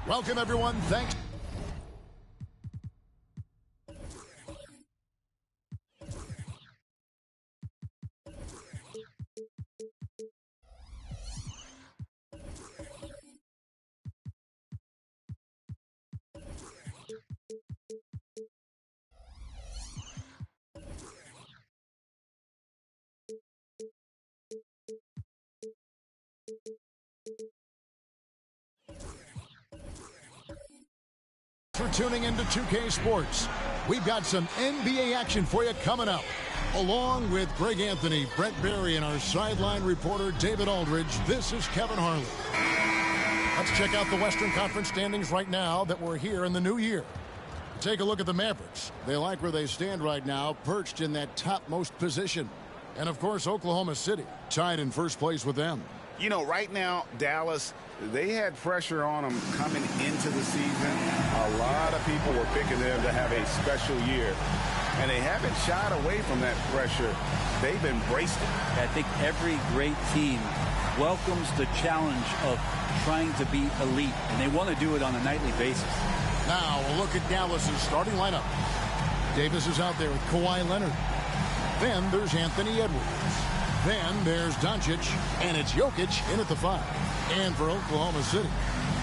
Welcome, everyone. Thanks. For tuning into 2K Sports. We've got some NBA action for you coming up. Along with Greg Anthony, Brett Barry, and our sideline reporter David Aldridge, this is Kevin Harlan. Let's check out the Western Conference standings right now that we're here in the new year. Take a look at the Mavericks. They like where they stand right now, perched in that topmost position. And, of course, Oklahoma City, tied in first place with them. You know, right now, Dallas, they had pressure on them coming into the season. A lot of people were picking them to have a special year. And they haven't shied away from that pressure. They've embraced it. I think every great team welcomes the challenge of trying to be elite. And they want to do it on a nightly basis. Now, a look at Dallas's starting lineup. Davis is out there with Kawhi Leonard. Then there's Anthony Edwards. Then there's Doncic, and it's Jokic in at the 5. And for Oklahoma City,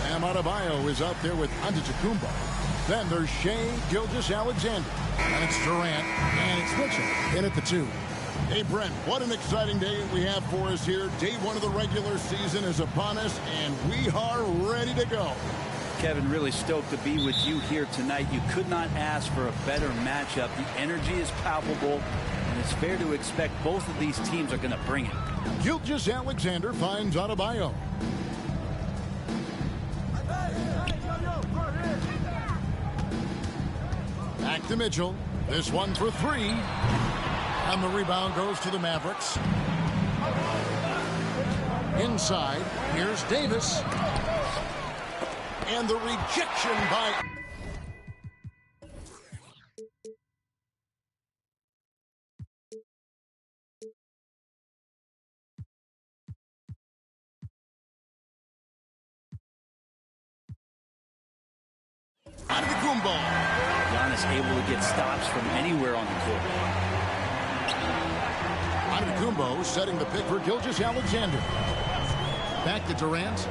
Bam Adebayo is out there with Antetokounmpo. Then there's Shai Gilgeous-Alexander, and it's Durant, and it's Mitchell in at the 2. Hey, Brent, what an exciting day we have for us here. Day 1 of the regular season is upon us, and we are ready to go. Kevin, really stoked to be with you here tonight. You could not ask for a better matchup. The energy is palpable, and it's fair to expect both of these teams are going to bring it. Gilgeous-Alexander finds Adebayo. Back to Mitchell. This one for 3. And the rebound goes to the Mavericks. Inside, here's Davis. And the rejection by... Antetokounmpo. Giannis able to get stops from anywhere on the court. Antetokounmpo setting the pick for Gilgeous-Alexander. Back to Durant.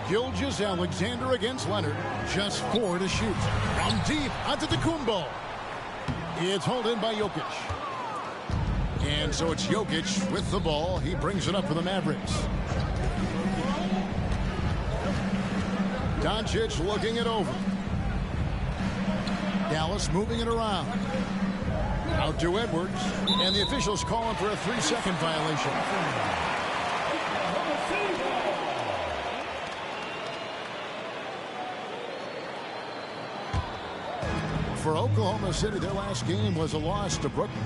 Gilgeous-Alexander against Leonard. Just 4 to shoot. From deep, Antetokounmpo. It's held in by Jokic. And so it's Jokic with the ball. He brings it up for the Mavericks. Doncic looking it over. Dallas moving it around. Out to Edwards. And the officials calling for a 3-second violation. For Oklahoma City, their last game was a loss to Brooklyn.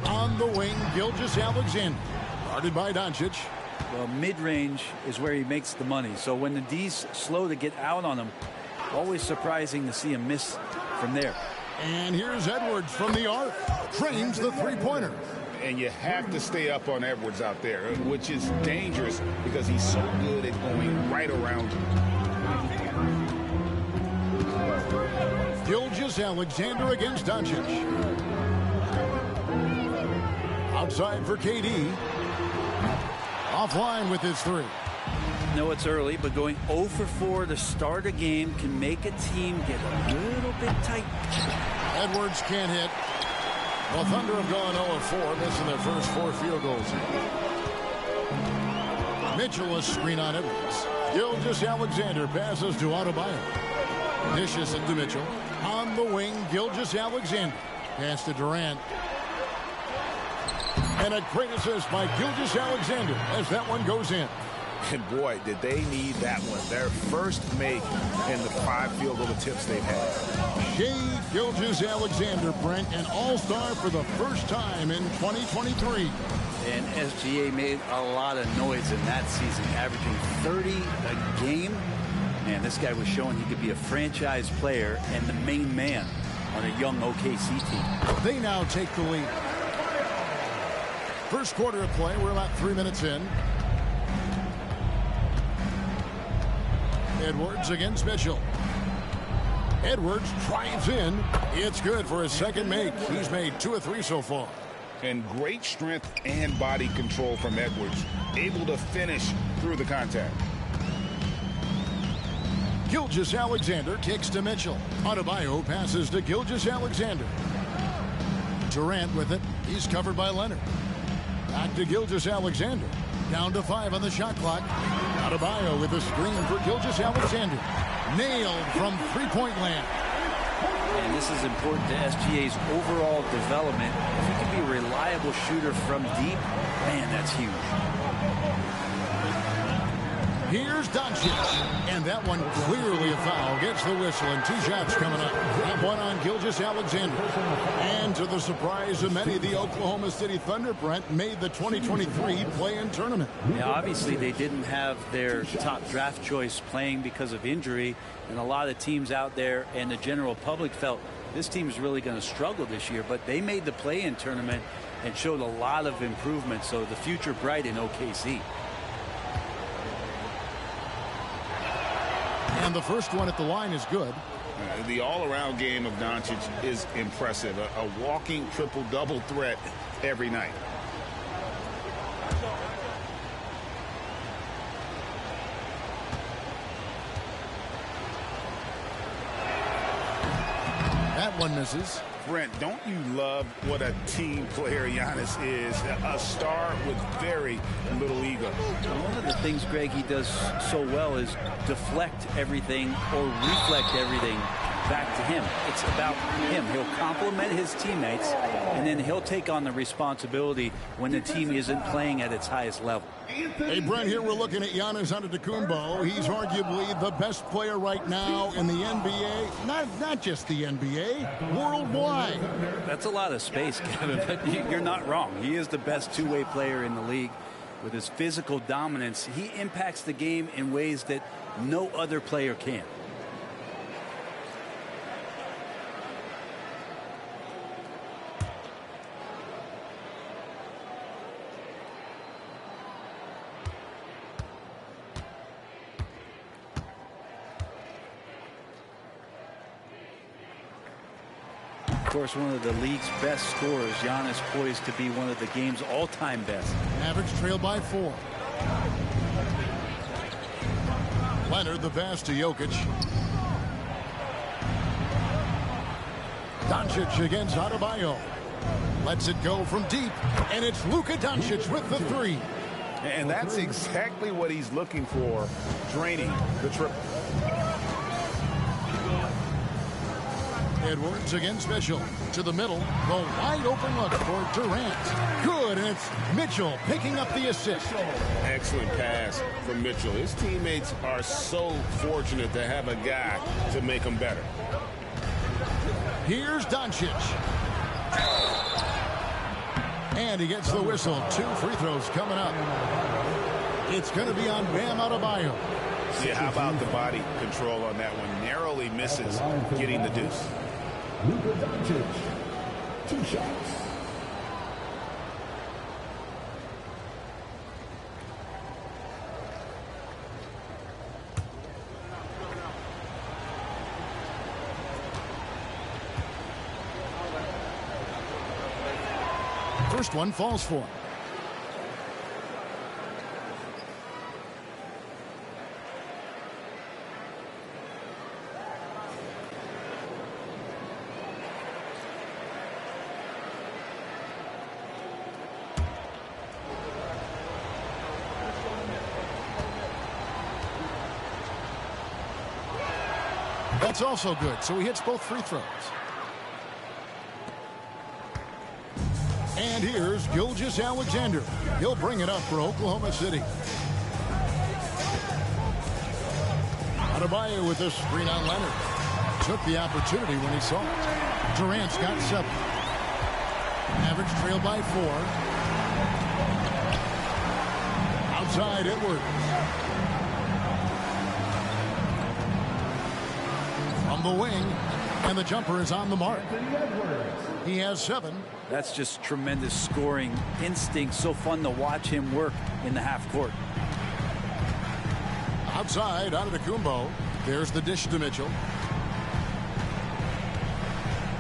On the wing, Gilgeous-Alexander. Guarded by Doncic. Well, mid-range is where he makes the money. So when the D's slow to get out on him, always surprising to see him miss from there. And here's Edwards from the arc. Trains the three-pointer. And you have to stay up on Edwards out there, which is dangerous because he's so good at going right around you. Gilgeous-Alexander against Doncic. Outside for KD. Offline with his 3. I know it's early, but going 0 for 4 to start a game can make a team get a little bit tight. Edwards can't hit. Well, Thunder have gone 0 for 4, missing their first 4 field goals. Mitchell is screen on Edwards. Gilgeous-Alexander passes to Adebayo. Dishes it to Mitchell. On the wing, Gilgeous-Alexander. Pass to Durant. And a great assist by Gilgeous-Alexander as that one goes in. And boy, did they need that one. Their first make in the 5 field goal attempts they've had. Shai Gilgeous-Alexander, Brent, an all-star for the first time in 2023. And SGA made a lot of noise in that season, averaging 30 a game. Man, this guy was showing he could be a franchise player and the main man on a young OKC team. They now take the lead. First quarter of play. We're about 3 minutes in. Edwards against Mitchell. Edwards drives in. It's good for his second make. He's made 2 of 3 so far. And great strength and body control from Edwards. Able to finish through the contact. Gilgeous-Alexander kicks to Mitchell. Adebayo passes to Gilgeous-Alexander. Durant with it. He's covered by Leonard. Back to Gilgeous-Alexander. Down to 5 on the shot clock. Adebayo with a screen for Gilgeous-Alexander. Nailed from three-point land. And this is important to SGA's overall development. If he can be a reliable shooter from deep, man, that's huge. Here's Doncic. And that one clearly a foul. Gets the whistle and 2 shots coming up. That one on Gilgeous-Alexander. And to the surprise of many, the Oklahoma City Thunder, Brent, made the 2023 play-in tournament. Yeah, obviously they didn't have their top draft choice playing because of injury. And a lot of teams out there and the general public felt this team is really going to struggle this year. But they made the play-in tournament and showed a lot of improvement. So the future bright in OKC. And the first one at the line is good. The all-around game of Doncic is impressive. A walking triple-double threat every night. That one misses. Brent, don't you love what a team player Giannis is? A star with very little ego. One of the things, Greg, he does so well is deflect everything or reflect everything back to him. It's about him. He'll compliment his teammates, and then he'll take on the responsibility when the team isn't playing at its highest level. Hey, Brent, here we're looking at Giannis Antetokounmpo. He's arguably the best player right now in the NBA. Not just the NBA, worldwide. That's a lot of space, Kevin, but you're not wrong. He is the best two-way player in the league. With his physical dominance, he impacts the game in ways that no other player can. Of course, one of the league's best scorers, Giannis, poised to be one of the game's all-time best. Average trail by 4. Leonard the pass to Jokic. Doncic against Adebayo. Lets it go from deep, and it's Luka Doncic with the 3. And that's exactly what he's looking for, draining the triple. Edwards against Mitchell. To the middle. The wide open look for Durant. Good, and it's Mitchell picking up the assist. Excellent pass from Mitchell. His teammates are so fortunate to have a guy to make them better. Here's Doncic. And he gets the whistle. 2 free throws coming up. It's going to be on Bam Adebayo. Yeah, how about the body control on that one? Narrowly misses getting the deuce. Luka Doncic, 2 shots. First one falls for him. That's also good, so he hits both free throws. And here's Gilgeous-Alexander. He'll bring it up for Oklahoma City. Adebayo with a screen on Leonard. Took the opportunity when he saw it. Durant's got 7. Average trail by 4. Outside Edwards. From the wing, and the jumper is on the mark. He has 7. That's just tremendous scoring instinct. So fun to watch him work in the half court. Outside, Antetokounmpo. There's the dish to Mitchell.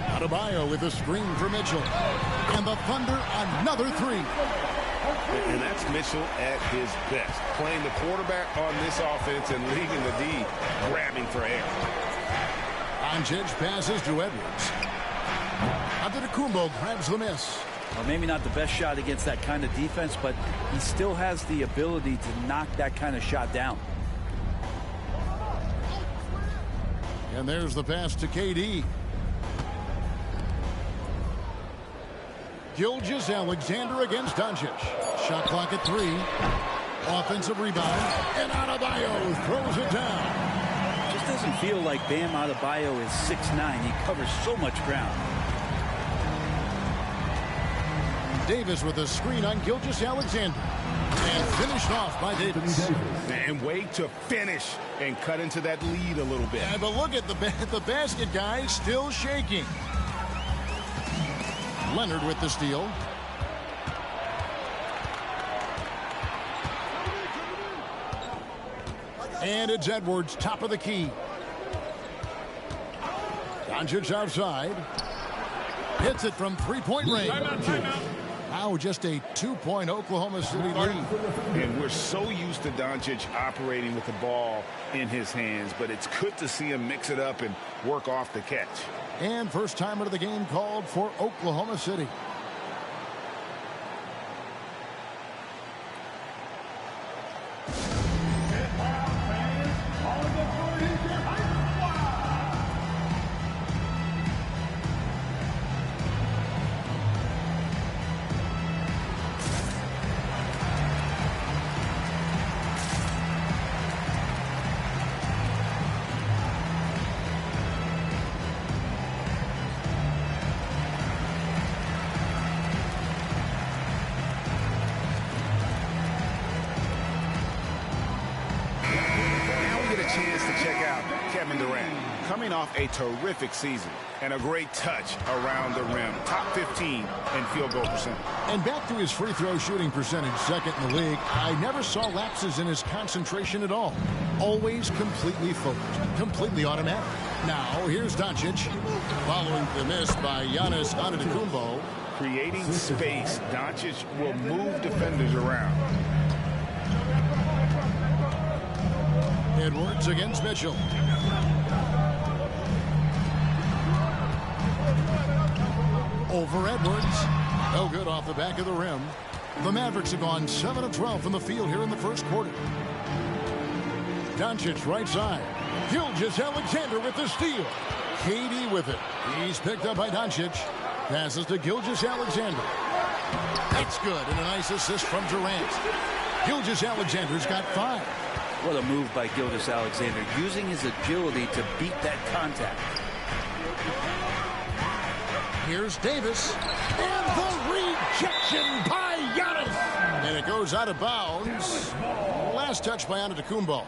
Adebayo with a screen for Mitchell. And the Thunder, another three. And that's Mitchell at his best. Playing the quarterback on this offense and leading the D, grabbing for air. Doncic passes to Edwards. Antetokounmpo grabs the miss. Well, maybe not the best shot against that kind of defense, but he still has the ability to knock that kind of shot down. And there's the pass to KD. Gilgeous-Alexander against Doncic. Shot clock at 3. Offensive rebound. And Adebayo throws it down. Just doesn't feel like Bam Adebayo is 6'9". He covers so much ground. Davis with a screen on Gilgeous-Alexander. And finished off by Davis. And way to finish and cut into that lead a little bit. Yeah, but look at the basket, guys, still shaking. Leonard with the steal. And it's Edwards, top of the key. Doncic outside. Hits it from three-point range. Now just a 2-point Oklahoma City lead. And we're so used to Doncic operating with the ball in his hands, but it's good to see him mix it up and work off the catch. And first time out of the game called for Oklahoma City. A terrific season and a great touch around the rim. Top 15 in field goal percentage. And back to his free throw shooting percentage, second in the league. I never saw lapses in his concentration at all. Always completely focused, completely automatic. Now here's Doncic following the miss by Giannis Antetokounmpo. Creating space, Doncic will move defenders around. Edwards against Mitchell. Over Edwards. No good off the back of the rim. The Mavericks have gone 7 of 12 from the field here in the first quarter. Doncic right side. Gilgeous-Alexander with the steal. KD with it. He's picked up by Doncic. Passes to Gilgeous-Alexander. That's good. And a nice assist from Durant. Gilgeous-Alexander's got 5. What a move by Gilgeous-Alexander, using his agility to beat that contact. Here's Davis. And the rejection by Giannis. And it goes out of bounds. Last touch by Antetokounmpo.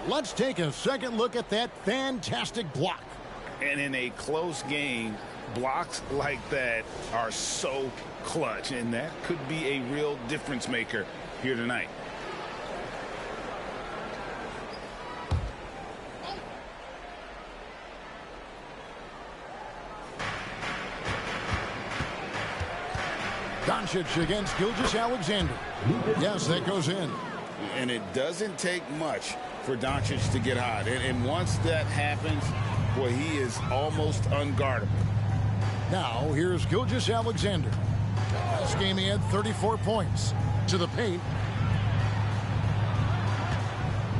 Let's take a second look at that fantastic block. And in a close game, blocks like that are so clutch. And that could be a real difference maker here tonight. Doncic against Gilgeous-Alexander. Yes, that goes in. And it doesn't take much for Doncic to get hot. And once that happens, boy, he is almost unguardable. Now, here's Gilgeous-Alexander. Last game he had 34 points. To the paint.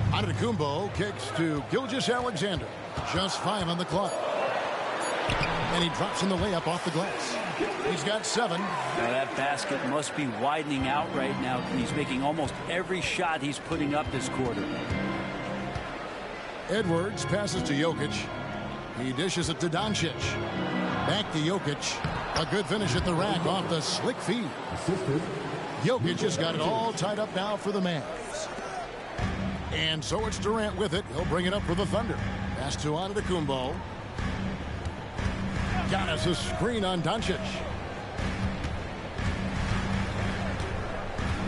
Antetokounmpo kicks to Gilgeous-Alexander. Just 5 on the clock. And he drops in the layup off the glass. He's got 7. Now that basket must be widening out right now. He's making almost every shot he's putting up this quarter. Edwards passes to Jokic. He dishes it to Doncic. Back to Jokic. A good finish at the rack off the slick feed. Jokic has got it all tied up now for the Mavs. And so it's Durant with it. He'll bring it up for the Thunder. Pass to Antetokounmpo. Giannis a screen on Doncic.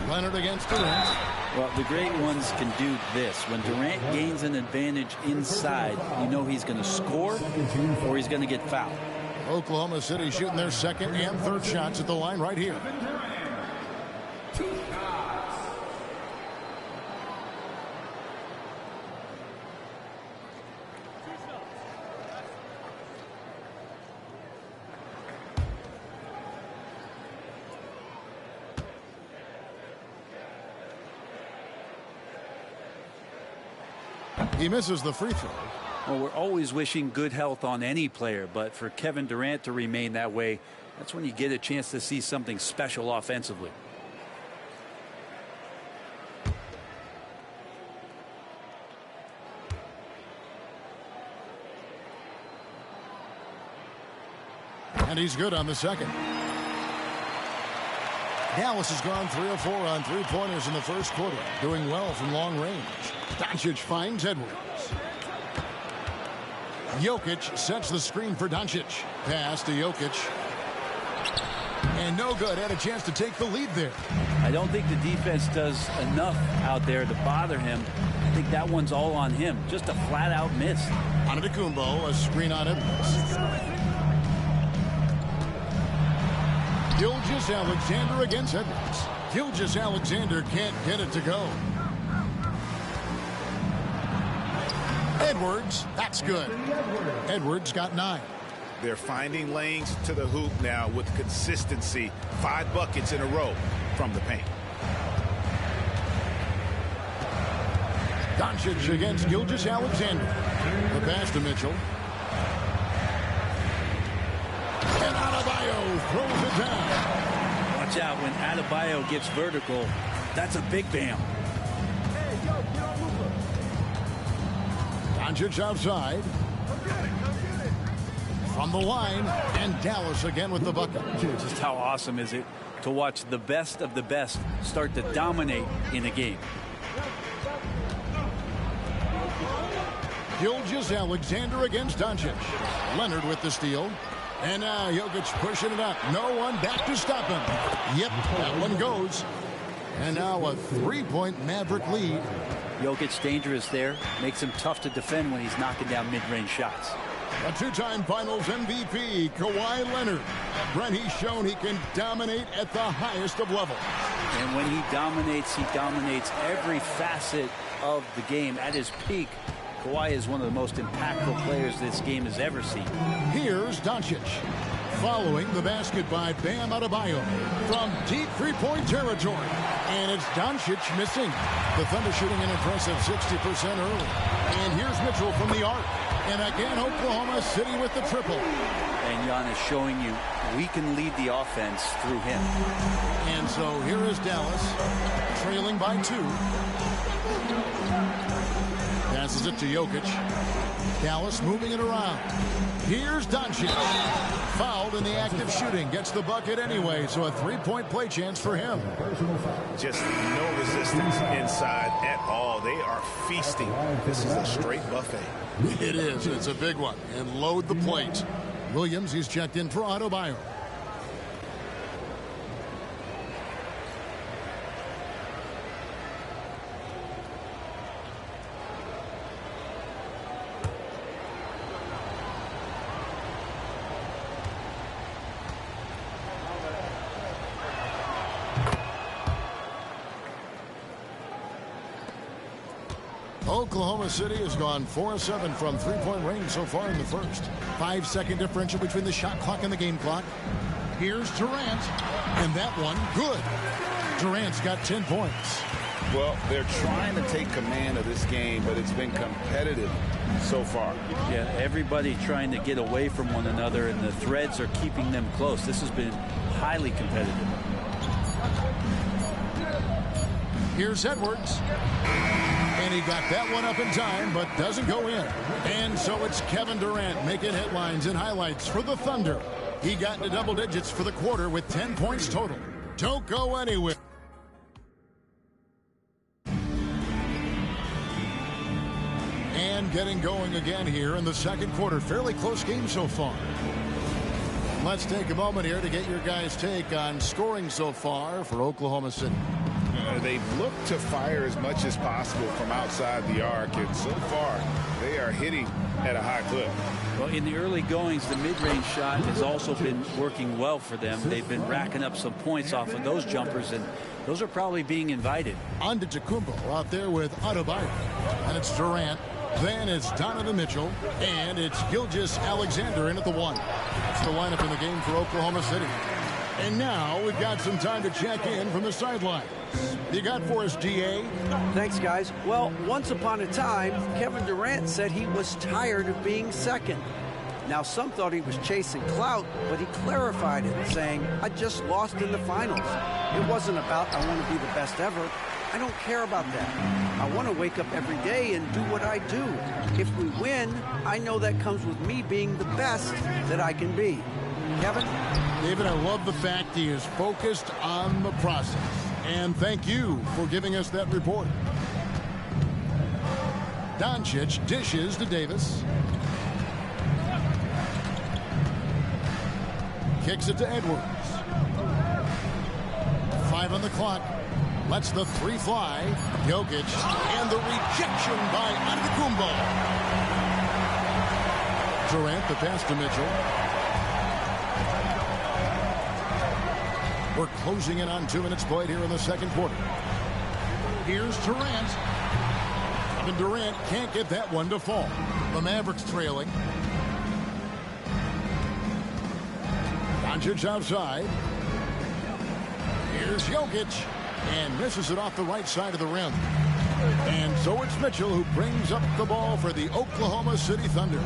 Leonard against Durant. Well, the great ones can do this. When Durant gains an advantage inside, you know he's going to score or he's going to get fouled. Oklahoma City shooting their second and third shots at the line right here. He misses the free throw. Well, we're always wishing good health on any player, but for Kevin Durant to remain that way, that's when you get a chance to see something special offensively. And he's good on the second. Dallas has gone 3 of 4 on three-pointers in the first quarter, doing well from long range. Doncic finds Edwards. Jokic sets the screen for Doncic. Pass to Jokic. And no good. Had a chance to take the lead there. I don't think the defense does enough out there to bother him. I think that one's all on him. Just a flat-out miss. Antetokounmpo, a screen on Edwards. Gilgeous-Alexander against Edwards. Gilgeous-Alexander can't get it to go. Edwards, that's good. Edwards got 9. They're finding lanes to the hoop now with consistency. 5 buckets in a row from the paint. Doncic against Gilgeous-Alexander. The pass to Mitchell. And Adebayo throws it down. Watch out when Adebayo gets vertical. That's a big bam. Doncic outside. From the line, and Dallas again with the bucket. Just how awesome is it to watch the best of the best start to dominate in a game. Gilgeous-Alexander against Doncic. Leonard with the steal. And now Jokic pushing it up. No one back to stop him. Yep, that one goes. And now a three-point Maverick lead. Jokic dangerous there. Makes him tough to defend when he's knocking down mid-range shots. A two-time Finals MVP, Kawhi Leonard. Brent, he's shown he can dominate at the highest of levels. And when he dominates every facet of the game. At his peak, Kawhi is one of the most impactful players this game has ever seen. Here's Doncic. Following the basket by Bam Adebayo from deep three-point territory. And it's Doncic missing. The Thunder shooting an impressive 60% early. And here's Mitchell from the arc. And again, Oklahoma City with the triple. And Giannis showing you we can lead the offense through him. And so here is Dallas trailing by 2. Passes it to Jokic. Dallas moving it around. Here's Doncic. Fouled in the act of shooting. Gets the bucket anyway, so a three-point play chance for him. Just no resistance inside at all. They are feasting. This is a straight buffet. It is. It's a big one. And load the plate. Williams, he's checked in for Adebayo. Oklahoma City has gone 4 of 7 from three-point range so far in the first. 5-second differential between the shot clock and the game clock. Here's Durant, and that one good. Durant's got 10 points. Well, they're trying to take command of this game, but it's been competitive so far. Yeah, everybody trying to get away from one another, and the threads are keeping them close. This has been highly competitive. Here's Edwards. And he got that one up in time, but doesn't go in. And so it's Kevin Durant making headlines and highlights for the Thunder. He got into double digits for the quarter with 10 points total. Don't go anywhere. And getting going again here in the second quarter. Fairly close game so far. Let's take a moment here to get your guys' take on scoring so far for Oklahoma City. they've looked to fire as much as possible from outside the arc, and so far they are hitting at a high clip. Well, in the early goings, the mid-range shot has also been working well for them. They've been racking up some points off of those jumpers, and those are probably being invited. Antetokounmpo out there with Adebayo. And it's Durant. Then it's Donovan Mitchell. And it's Gilgeous-Alexander in at the 1. That's the lineup in the game for Oklahoma City. And now we've got some time to check in from the sidelines. You got for us, DA? Thanks, guys. Well, once upon a time, Kevin Durant said he was tired of being second. Now, some thought he was chasing clout, but he clarified it, saying, I just lost in the finals. It wasn't about, I want to be the best ever. I don't care about that. I want to wake up every day and do what I do. If we win, I know that comes with me being the best that I can be. Kevin? David, I love the fact he is focused on the process. And thank you for giving us that report. Doncic dishes to Davis. Kicks it to Edwards. 5 on the clock. Lets the 3 fly. Jokic. And the rejection by Antetokounmpo. Durant, the pass to Mitchell. We're closing in on 2 minutes played here in the second quarter. Here's Durant. And Durant can't get that one to fall. The Mavericks trailing. Doncic outside. Here's Jokic. And misses it off the right side of the rim. And so it's Mitchell who brings up the ball for the Oklahoma City Thunder.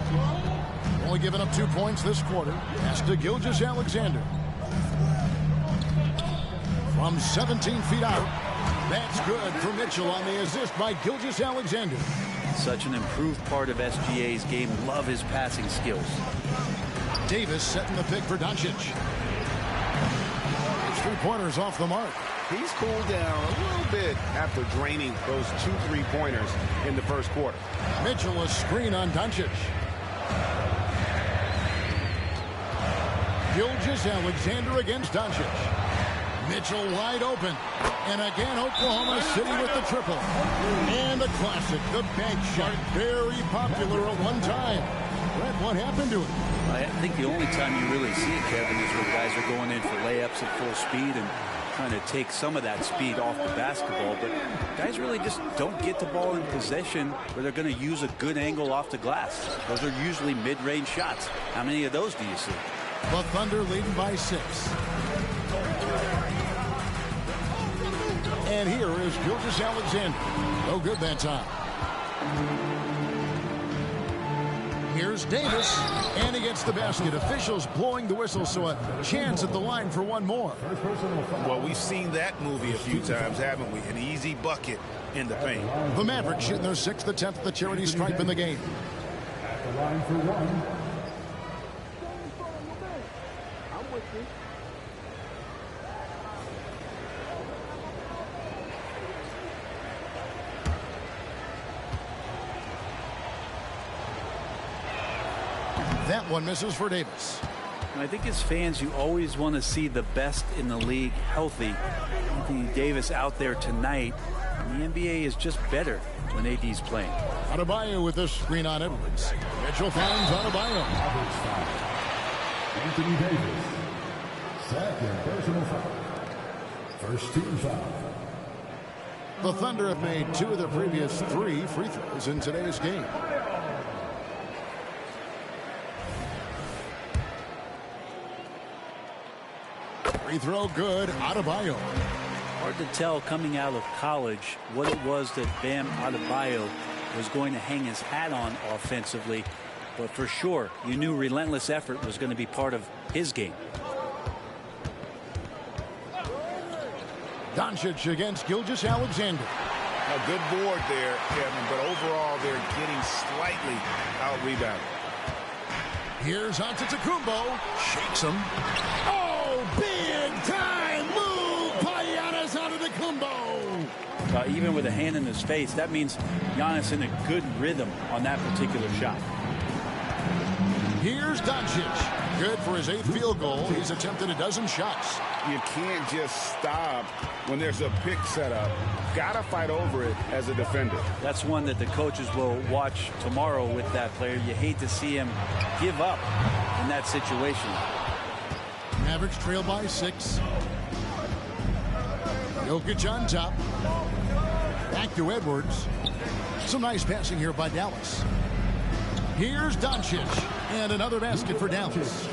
Only giving up 2 points this quarter. Pass to Gilgeous-Alexander. From 17 feet out. That's good for Mitchell on the assist by Gilgeous-Alexander. Such an improved part of SGA's game. Love his passing skills. Davis setting the pick for Doncic. 3-pointers off the mark. He's cooled down a little bit after draining those 2 3-pointers in the first quarter. Mitchell a screen on Doncic. Gilgeous-Alexander against Doncic. Mitchell wide open. And again, Oklahoma City with the triple. And the classic, the bank shot. Very popular at one time. Brett, what happened to him? I think the only time you really see it, Kevin, is when guys are going in for layups at full speed and trying to take some of that speed off the basketball. But guys really just don't get the ball in possession where they're going to use a good angle off the glass. Those are usually mid-range shots. How many of those do you see? The Thunder leading by 6. And here is Gilgeous-Alexander. No good that time. Here's Davis, and he gets the basket. Officials blowing the whistle, so a chance at the line for one more. Well, we've seen that movie a few times, haven't we? An easy bucket in the paint. The Mavericks shooting their 6th attempt at the charity stripe in the game. At the line for 1. I'm with you. That one misses for Davis. I think as fans, you always want to see the best in the league healthy. Anthony Davis out there tonight. And the NBA is just better when AD's playing. Adebayo with the screen on Edwards. Mitchell finds Adebayo. Anthony Davis. Second personal foul. First team foul. The Thunder have made 2 of their previous 3 free throws in today's game. Free throw good. Adebayo. Hard to tell coming out of college what it was that Bam Adebayo was going to hang his hat on offensively. But for sure, you knew relentless effort was going to be part of his game. Doncic against Gilgeous-Alexander. A good board there, Kevin, but overall they're getting slightly out-rebounded. Here's Antetokounmpo. Shakes him. Oh, big time move by Giannis Antetokounmpo. Even with a hand in his face, that means Giannis in a good rhythm on that particular shot. Here's Doncic. Good for his 8th field goal. He's attempted a dozen shots. You can't just stop when there's a pick set up. Got to fight over it as a defender. That's one that the coaches will watch tomorrow with that player. You hate to see him give up in that situation. Mavericks trail by 6. Jokic on top. Back to Edwards. Some nice passing here by Dallas. Here's Doncic. And another basket for Dallas.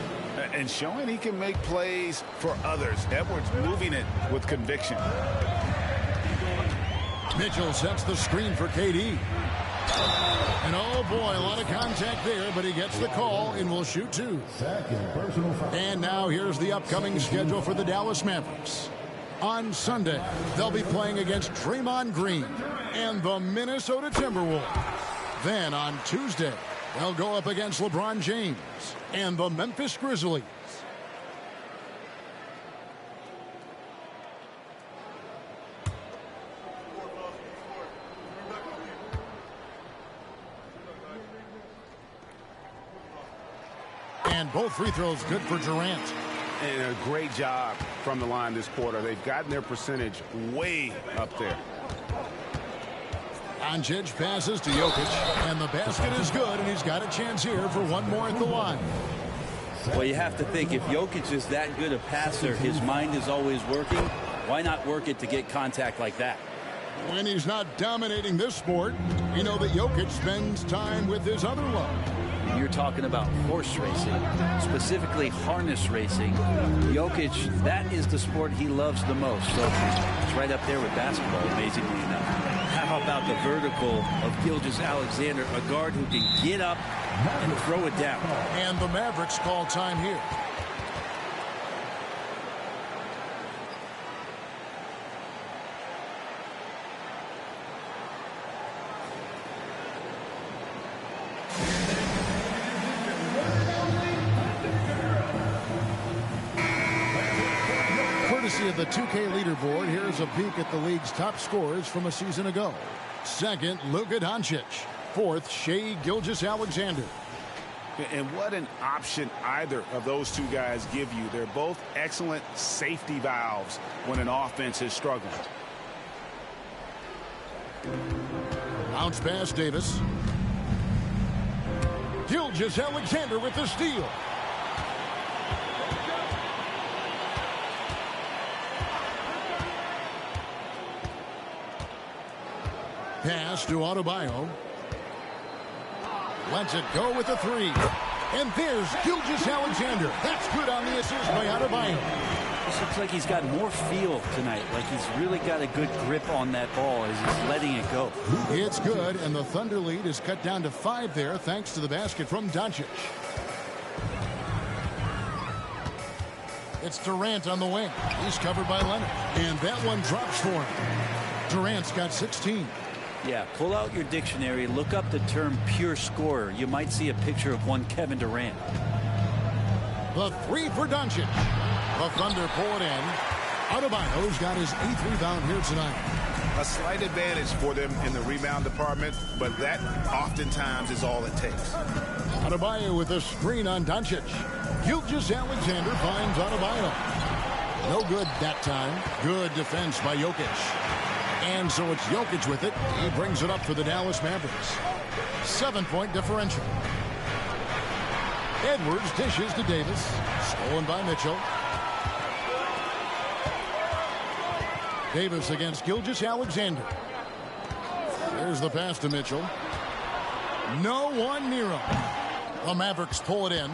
And showing he can make plays for others. Edwards moving it with conviction. Mitchell sets the screen for KD. And oh boy, a lot of contact there, but he gets the call and will shoot 2. And now here's the upcoming schedule for the Dallas Mavericks. On Sunday, they'll be playing against Draymond Green and the Minnesota Timberwolves. Then on Tuesday, they'll go up against LeBron James and the Memphis Grizzlies. And both free throws good for Durant. And a great job from the line this quarter. They've gotten their percentage way up there. Doncic passes to Jokic, and the basket is good, and he's got a chance here for one more at the line. Well, you have to think, if Jokic is that good a passer, his mind is always working. Why not work it to get contact like that? When he's not dominating this sport, you know that Jokic spends time with his other love. You're talking about horse racing, specifically harness racing. Jokic, that is the sport he loves the most. So it's right up there with basketball, amazingly enough. How about the vertical of Gilgeous-Alexander, a guard who can get up and throw it down. And the Mavericks call time here. Of the 2K leaderboard, here's a peek at the league's top scorers from a season ago. Second, Luka Doncic. Fourth, Shai Gilgeous-Alexander. And what an option either of those two guys give you. They're both excellent safety valves when an offense is struggling. Bounce pass, Davis. Gilgeous-Alexander with the steal. Pass to Adebayo. Lets it go with the 3. And there's Gilgeous-Alexander. That's good on the assist by Adebayo. This looks like he's got more feel tonight, like he's really got a good grip on that ball as he's letting it go. It's good, and the Thunder lead is cut down to 5 there thanks to the basket from Doncic. It's Durant on the wing. He's covered by Leonard. And that one drops for him. Durant's got 16. Yeah, pull out your dictionary, look up the term pure scorer. You might see a picture of one Kevin Durant. The 3 for Doncic. The Thunder pull it in. Adebayo's got his 8th rebound here tonight. A slight advantage for them in the rebound department, but that oftentimes is all it takes. Adebayo with a screen on Doncic. Gilgeous-Alexander finds Adebayo. No good that time. Good defense by Jokic. And so it's Jokic with it. He brings it up for the Dallas Mavericks. 7-point differential. Edwards dishes to Davis. Stolen by Mitchell. Davis against Gilgeous-Alexander. There's the pass to Mitchell. No one near him. The Mavericks pull it in.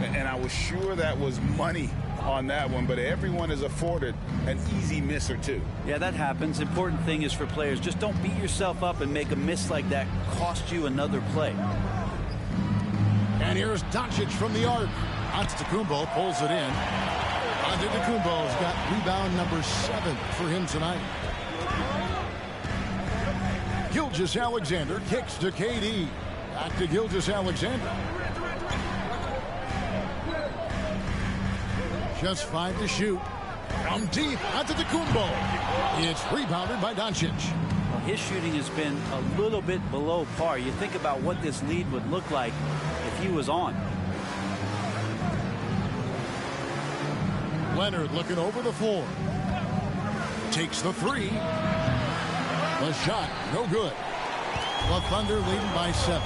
And I was sure that was money on that one, but everyone is afforded an easy miss or two. Yeah, that happens. Important thing is for players, just don't beat yourself up and make a miss like that cost you another play. And here's Doncic from the arc. Antetokounmpo pulls it in. Antetokounmpo's got rebound number 7 for him tonight. Gilgeous-Alexander kicks to KD. Back to Gilgeous-Alexander. Just 5 to shoot. From deep, Antetokounmpo. It's rebounded by Doncic. Well, his shooting has been a little bit below par. You think about what this lead would look like if he was on. Leonard looking over the floor. Takes the three. The shot, no good. The Thunder leading by 7.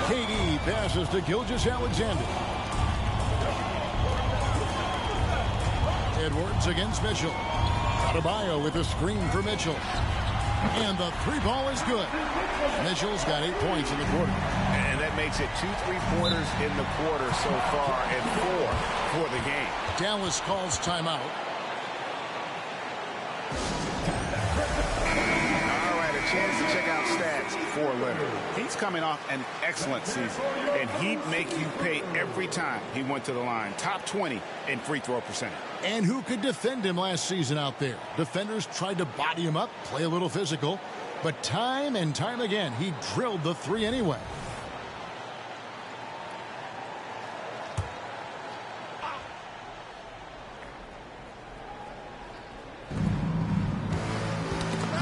KD passes to Gilgeous-Alexander. Edwards against Mitchell. Adebayo with a screen for Mitchell. And the three ball is good. Mitchell's got 8 points in the quarter. And that makes it 2 3-pointers in the quarter so far and 4 for the game. Dallas calls timeout. All right, a chance to check out stats for Leonard. He's coming off an excellent season, and he'd make you pay every time he went to the line. Top 20 in free throw percentage. And who could defend him last season out there? Defenders tried to body him up, play a little physical, but time and time again, he drilled the three anyway.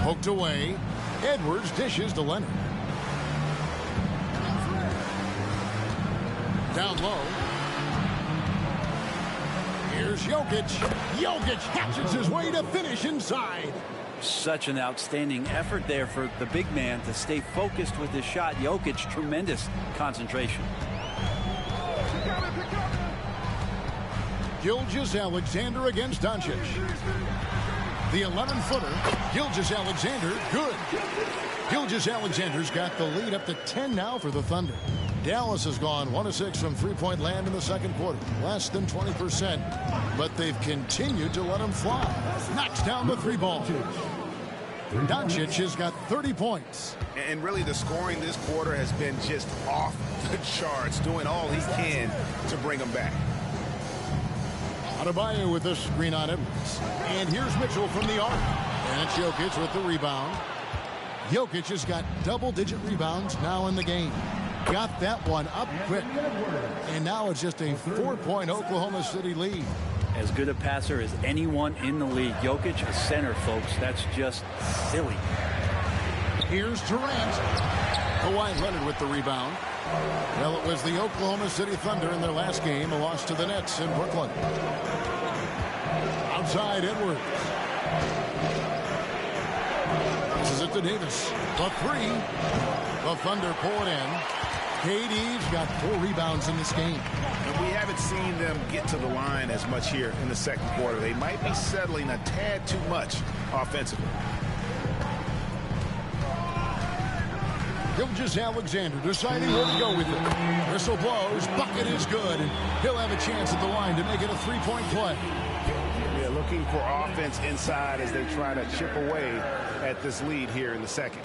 Poked away. Edwards dishes to Leonard. Down low. Here's Jokic. Jokic hatchets his way to finish inside. Such an outstanding effort there for the big man to stay focused with his shot. Jokic, tremendous concentration. Gilgeous-Alexander against Doncic. The 11-footer, Gilgeous-Alexander, good. Gilgeous-Alexander's got the lead up to 10 now for the Thunder. Dallas has gone 1 of 6 from three-point land in the second quarter, less than 20%, but they've continued to let him fly. Knocks down the three ball. Doncic has got 30 points. And really the scoring this quarter has been just off the charts, doing all he can to bring them back. Adebayo with a screen on Edwards. And here's Mitchell from the arc. And it's Jokic with the rebound. Jokic has got double-digit rebounds now in the game. Got that one up quick. And now it's just a 4-point Oklahoma City lead. As good a passer as anyone in the league. Jokic, a center, folks. That's just silly. Here's Durant. Kawhi Leonard with the rebound. Well, it was the Oklahoma City Thunder in their last game, a loss to the Nets in Brooklyn. Outside Edwards. This is it to Davis. The three. The Thunder pull it in. KD's got 4 rebounds in this game. And we haven't seen them get to the line as much here in the second quarter. They might be settling a tad too much offensively. Gilgeous-Alexander deciding where to go with it. Whistle blows. Bucket is good. And he'll have a chance at the line to make it a 3-point play. Yeah, looking for offense inside as they try to chip away at this lead here in the second.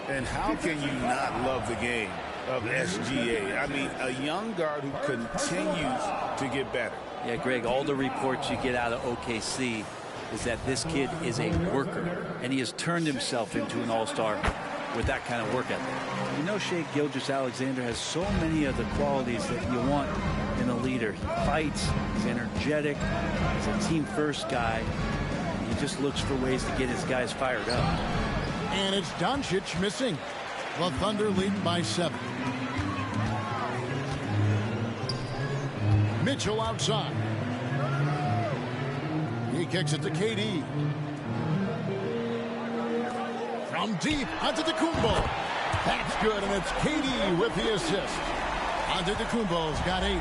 And how can you not love the game of SGA? I mean, a young guard who continues to get better. Yeah, Greg, all the reports you get out of OKC is that this kid is a worker, and he has turned himself into an all-star with that kind of work ethic. You know, Shai Gilgeous-Alexander has so many of the qualities that you want in a leader. He fights, he's energetic, he's a team-first guy. He just looks for ways to get his guys fired up. And it's Doncic missing. The Thunder leading by 7. Mitchell outside. He kicks it to KD. From deep, Antetokounmpo. That's good, and it's KD with the assist. Antetokounmpo's got 8.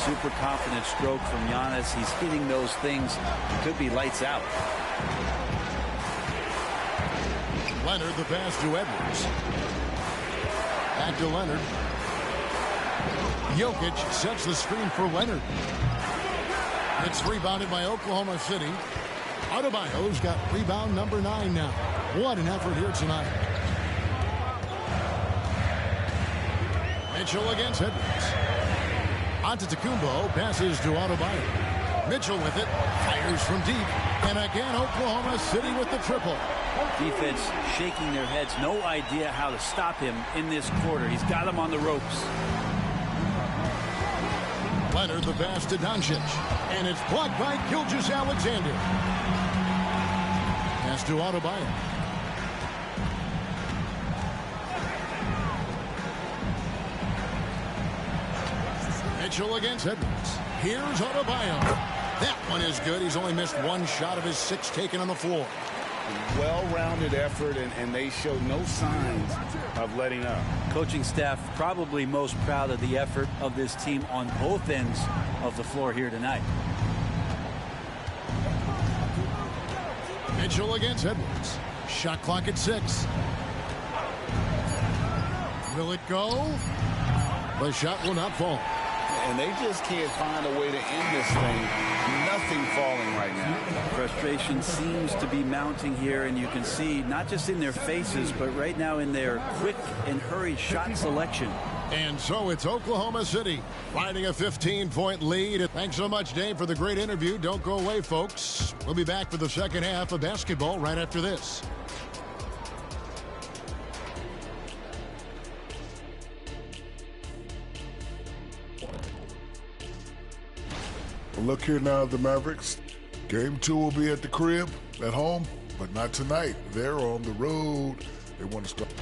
Super confident stroke from Giannis. He's hitting those things. It could be lights out. Leonard, the pass to Edwards. Back to Leonard. Jokic sets the screen for Leonard. It's rebounded by Oklahoma City. Adebayo's got rebound number 9 now. What an effort here tonight. Mitchell against Edwards. Antetokounmpo passes to Adebayo. Mitchell with it. Fires from deep. And again, Oklahoma City with the triple. Defense shaking their heads. No idea how to stop him in this quarter. He's got him on the ropes. Leonard the pass to Doncic. And it's blocked by Gilgeous-Alexander. Pass to Adebayo. Mitchell against Edwards. Here's Adebayo. That one is good. He's only missed one shot of his 6 taken on the floor. Well-rounded effort, and they show no signs of letting up. Coaching staff probably most proud of the effort of this team on both ends of the floor here tonight. Mitchell against Edwards. Shot clock at 6. Will it go? The shot will not fall. And they just can't find a way to end this thing. Nothing falling right now. Frustration seems to be mounting here, and you can see not just in their faces, but right now in their quick and hurried shot selection. And so it's Oklahoma City riding a 15-point lead. Thanks so much, Dave, for the great interview. Don't go away, folks. We'll be back for the second half of basketball right after this. Look here now, the Mavericks. Game 2 will be at the crib, at home, but not tonight. They're on the road. They want to start.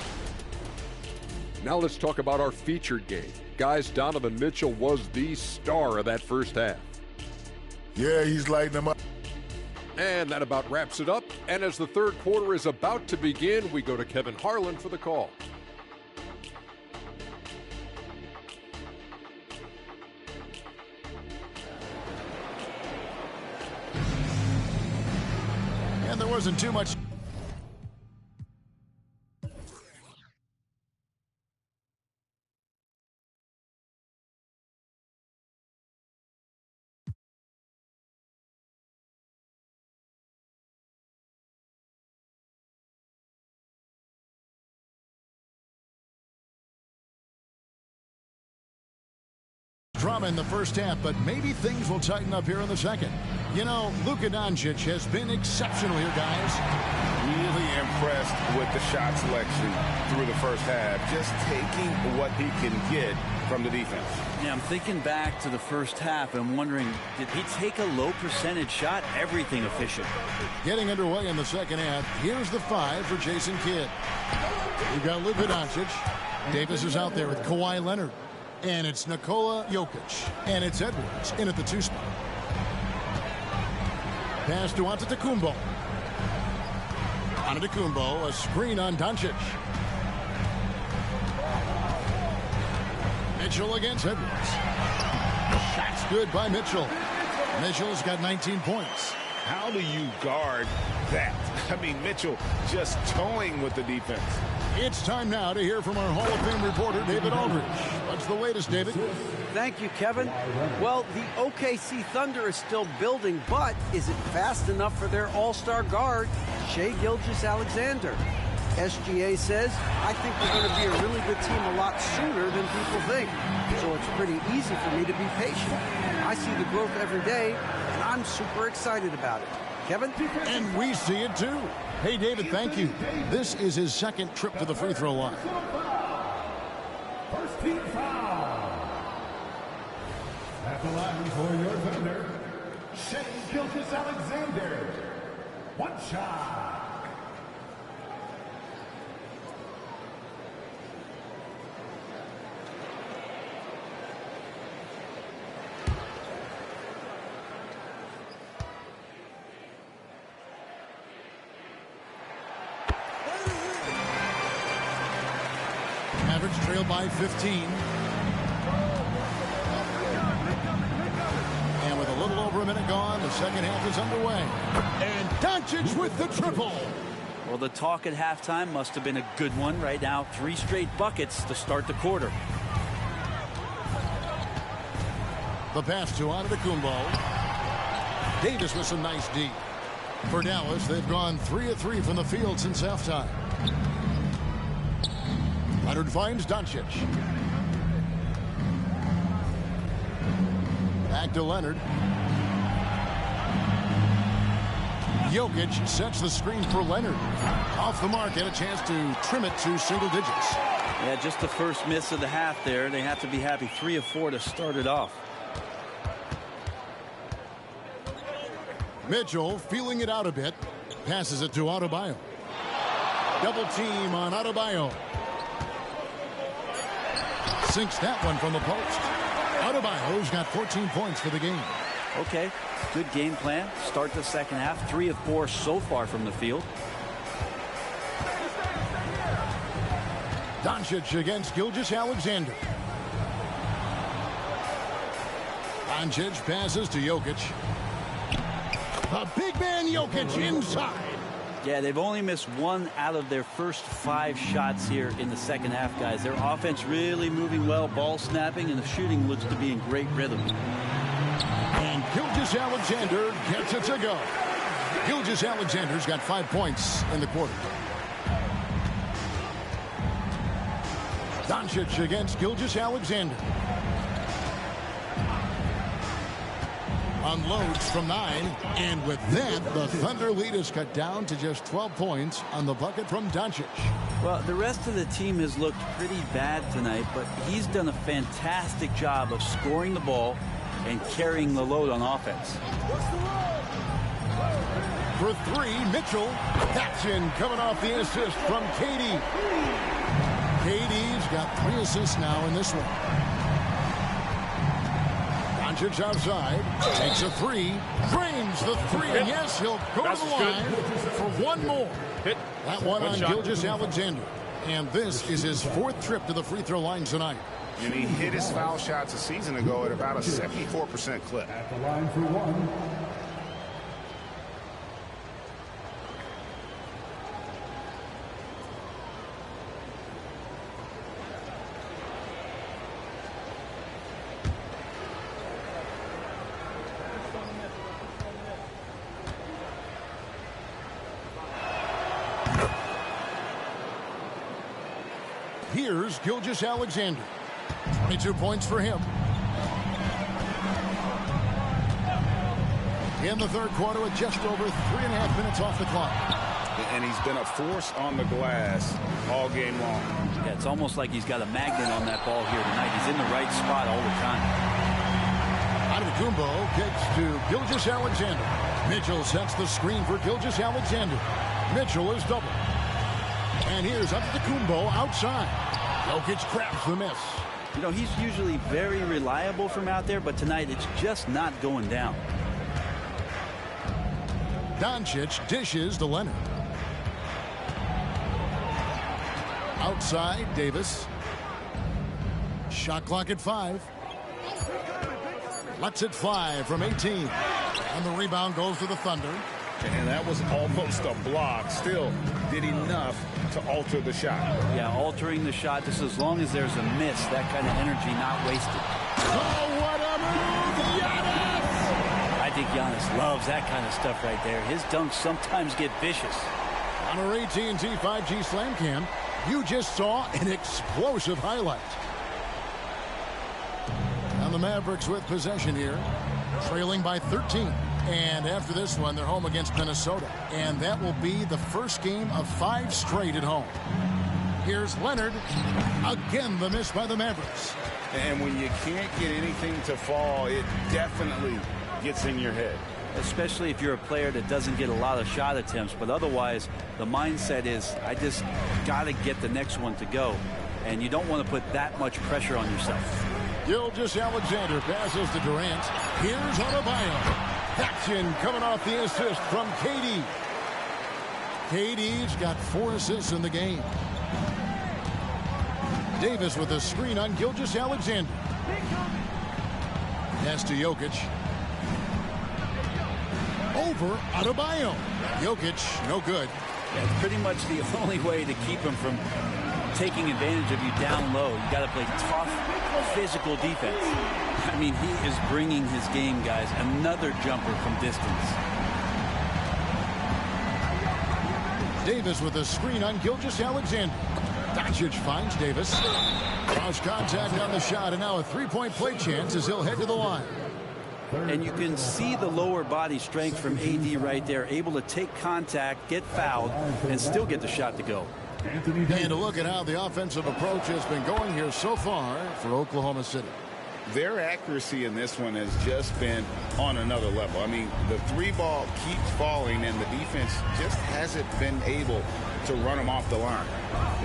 Now let's talk about our featured game. Guys, Donovan Mitchell was the star of that first half. Yeah, he's lighting them up. And that about wraps it up. And as the third quarter is about to begin, we go to Kevin Harlan for the call. And there wasn't too much. Drama in the first half, but maybe things will tighten up here in the second. You know, Luka Doncic has been exceptional here, guys. Really impressed with the shot selection through the first half. Just taking what he can get from the defense. Yeah, I'm thinking back to the first half and wondering, did he take a low percentage shot? Everything efficient. Getting underway in the second half. Here's the 5 for Jason Kidd. We've got Luka Doncic. Davis is out there with Kawhi Leonard. And it's Nikola Jokic. And it's Edwards in at the 2 spot. Pass to Antetokounmpo. Antetokounmpo, a screen on Doncic. Mitchell against Edwards. Shot's good by Mitchell. Mitchell's got 19 points. How do you guard that? I mean, Mitchell just toying with the defense. It's time now to hear from our Hall of Fame reporter, David Aldridge. What's the latest, David? Thank you, Kevin. Well, the OKC Thunder is still building, but is it fast enough for their all-star guard, Shai Gilgeous-Alexander? SGA says, I think we're going to be a really good team a lot sooner than people think. So it's pretty easy for me to be patient. I see the growth every day, and I'm super excited about it. Kevin? And we see it too. Hey, David, thank you. This is his second trip to the free throw line. First team foul. At the line for your Thunder, Shai Gilgeous-Alexander. One shot. Mavericks trail by 15. And with a little over a minute gone, the second half is underway. And Doncic with the triple. Well, the talk at halftime must have been a good one. Right now, 3 straight buckets to start the quarter. The pass to Antetokounmpo. Davis with some nice D. For Dallas, they've gone 3 of 3 from the field since halftime. Leonard finds Doncic. Back to Leonard. Jokic sets the screen for Leonard. Off the mark and a chance to trim it to single digits. Yeah, just the first miss of the half there. They have to be happy. 3 of 4 to start it off. Mitchell feeling it out a bit. Passes it to Adebayo. Double team on Adebayo. Sinks that one from the post. Adebayo's got 14 points for the game. Okay, good game plan. Start the second half. 3 of 4 so far from the field. Doncic against Gilgeous-Alexander. Doncic passes to Jokic. The big man Jokic inside. Yeah, they've only missed 1 out of their first 5 shots here in the second half, guys. Their offense really moving well, ball snapping, and the shooting looks to be in great rhythm. And Gilgeous-Alexander gets it to go. Gilgeous-Alexander's got 5 points in the quarter. Doncic against Gilgeous-Alexander. Unloads from 9, and with that, the Thunder lead is cut down to just 12 points on the bucket from Doncic. Well, the rest of the team has looked pretty bad tonight, but he's done a fantastic job of scoring the ball and carrying the load on offense. For 3, Mitchell. That's in, coming off the assist from KD. KD's got 3 assists now in this one. Doncic outside, takes a 3, frames the 3, and yes, he'll go to the line for 1 more. That one on Gilgeous-Alexander. And this is his 4th trip to the free throw line tonight. And he hit his foul shots a season ago at about a 74% clip. At the line for 1. Here's Gilgeous-Alexander. 22 points for him. In the 3rd quarter with just over 3.5 minutes off the clock. And he's been a force on the glass all game long. Yeah, it's almost like he's got a magnet on that ball here tonight. He's in the right spot all the time. Antetokounmpo kicks to Gilgeous-Alexander. Mitchell sets the screen for Gilgeous-Alexander. Mitchell is double. And here's Antetokounmpo outside. Jokic crabs the miss. You know, he's usually very reliable from out there, but tonight it's just not going down. Doncic dishes to Leonard. Outside, Davis. Shot clock at 5. Lets it fly from 18. And the rebound goes to the Thunder. And that was almost a block. Still did enough to alter the shot. Yeah, altering the shot just as long as there's a miss. That kind of energy not wasted. Oh, what a move! Giannis! I think Giannis loves that kind of stuff right there. His dunks sometimes get vicious. On our AT&T 5G Slam Cam, you just saw an explosive highlight. And the Mavericks with possession here, trailing by 13. And after this one, they're home against Minnesota. And that will be the first game of 5 straight at home. Here's Leonard. Again, the miss by the Mavericks. And when you can't get anything to fall, it definitely gets in your head. Especially if you're a player that doesn't get a lot of shot attempts. But otherwise, the mindset is, I just got to get the next one to go. And you don't want to put that much pressure on yourself. Gilgeous-Alexander passes to Durant. Here's Adebayo. That's in, coming off the assist from KD. KD's got 4 assists in the game. Davis with a screen on Gilgeous-Alexander. Pass to Jokic. Over Adebayo. Jokic, no good. Yeah, it's pretty much the only way to keep him from taking advantage of you down low. You got to play tough, physical defense. I mean, he is bringing his game, guys. Another jumper from distance. Davis with a screen on Gilgeous-Alexander. Doncic finds Davis. Cross contact on the shot, and now a 3-point play chance as he'll head to the line. And you can see the lower body strength from AD right there, able to take contact, get fouled, and still get the shot to go. And a look at how the offensive approach has been going here so far for Oklahoma City. Their accuracy in this one has just been on another level. I mean, the 3-ball keeps falling, and the defense just hasn't been able to run them off the line.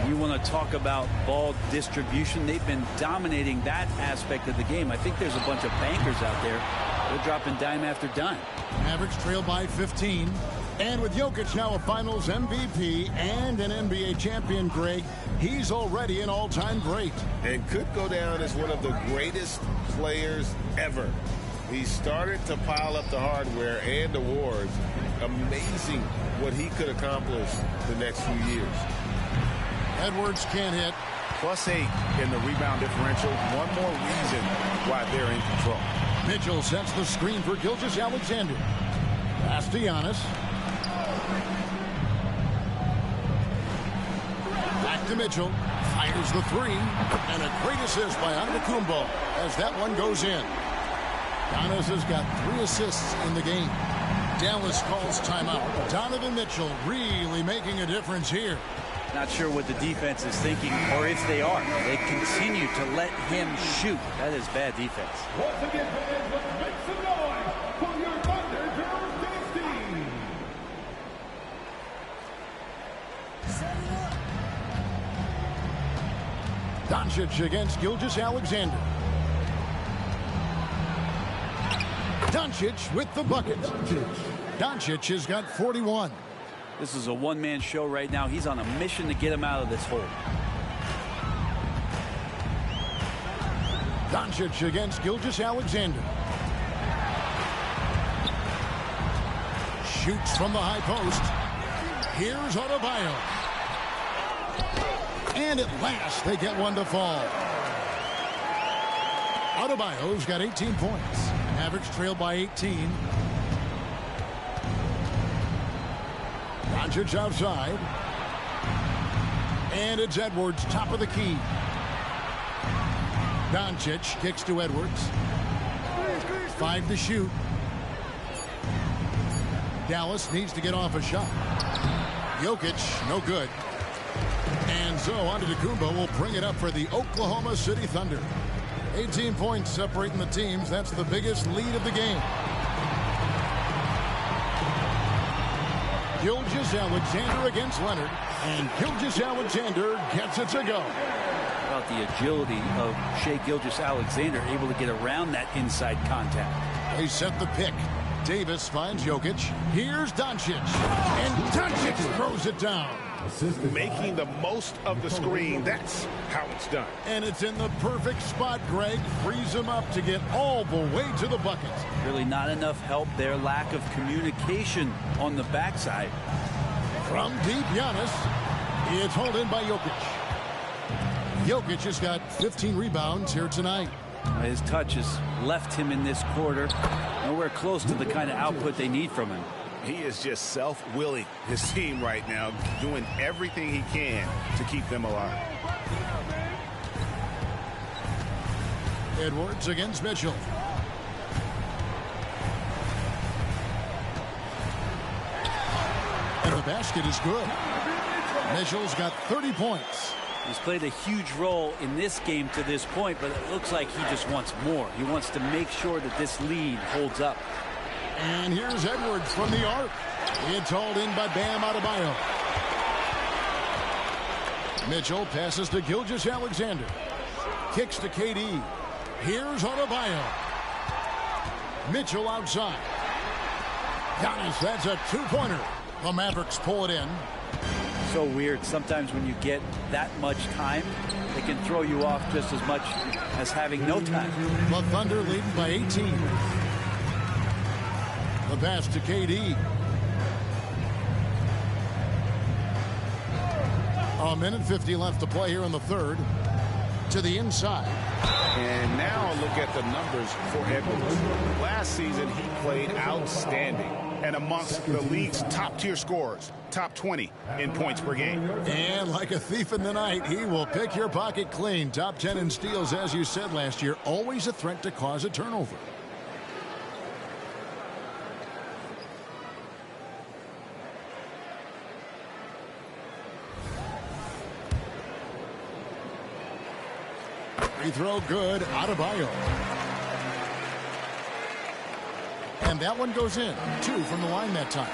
You want to talk about ball distribution. They've been dominating that aspect of the game. I think there's a bunch of bankers out there They're dropping dime after dime. Mavericks trail by 15. And with Jokic now a Finals MVP and an NBA champion, Greg, he's already an all-time great. And could go down as one of the greatest players ever. He started to pile up the hardware and awards. Amazing what he could accomplish the next few years. Edwards can't hit. +8 in the rebound differential. One more reason why they're in control. Mitchell sets the screen for Gilgeous-Alexander. Pass to Giannis. Back to Mitchell. Fires the three. And a great assist by Antetokounmpo as that one goes in. Giannis has got 3 assists in the game. Dallas calls timeout. Donovan Mitchell really making a difference here. Not sure what the defense is thinking, or if they are. They continue to let him shoot. That is bad defense. Once again, fans, let's make some noise for your Thunder Girls Dynasty. Doncic against Gilgeous-Alexander. Doncic with the bucket. Doncic has got 41. This is a one-man show right now. He's on a mission to get him out of this hole. Doncic against Gilgeous-Alexander. Shoots from the high post. Here's Adebayo. And at last, they get one to fall. Adebayo's got 18 points. Mavericks trail by 18. Doncic outside. And it's Edwards, top of the key. Doncic kicks to Edwards. 5 to shoot. Dallas needs to get off a shot. Jokic, no good. And so Antetokounmpo will bring it up for the Oklahoma City Thunder. 18 points separating the teams. That's the biggest lead of the game. Gilgeous-Alexander against Leonard. And Gilgeous-Alexander gets it to go. About the agility of Shai Gilgeous-Alexander, able to get around that inside contact. They set the pick. Davis finds Jokic. Here's Doncic. And Doncic throws it down. Making the most of the screen. That's how it's done. And it's in the perfect spot, Greg. Frees him up to get all the way to the bucket. Really not enough help there. Lack of communication on the backside. From deep, Giannis. It's hauled in by Jokic. Jokic has got 15 rebounds here tonight. His touch has left him in this quarter. Nowhere close to the kind of output they need from him. He is just self-willing, his team right now, doing everything he can to keep them alive. Edwards against Mitchell. And the basket is good. Mitchell's got 30 points. He's played a huge role in this game to this point, but it looks like he just wants more. He wants to make sure that this lead holds up. And here's Edwards from the arc. It's hauled in by Bam Adebayo. Mitchell passes to Gilgeous-Alexander. Kicks to KD. Here's Adebayo. Mitchell outside. Giannis, that's a two-pointer. The Mavericks pull it in. So weird. Sometimes when you get that much time, it can throw you off just as much as having no time. The Thunder leading by 18. The pass to KD. A minute 50 left to play here in the third. To the inside. And now look at the numbers for Edwards. Last season, he played outstanding and amongst the league's top-tier scorers, top 20 in points per game. And like a thief in the night, he will pick your pocket clean. Top 10 in steals, as you said last year, always a threat to cause a turnover. Free throw good. Adebayo. And that one goes in. 2 from the line that time.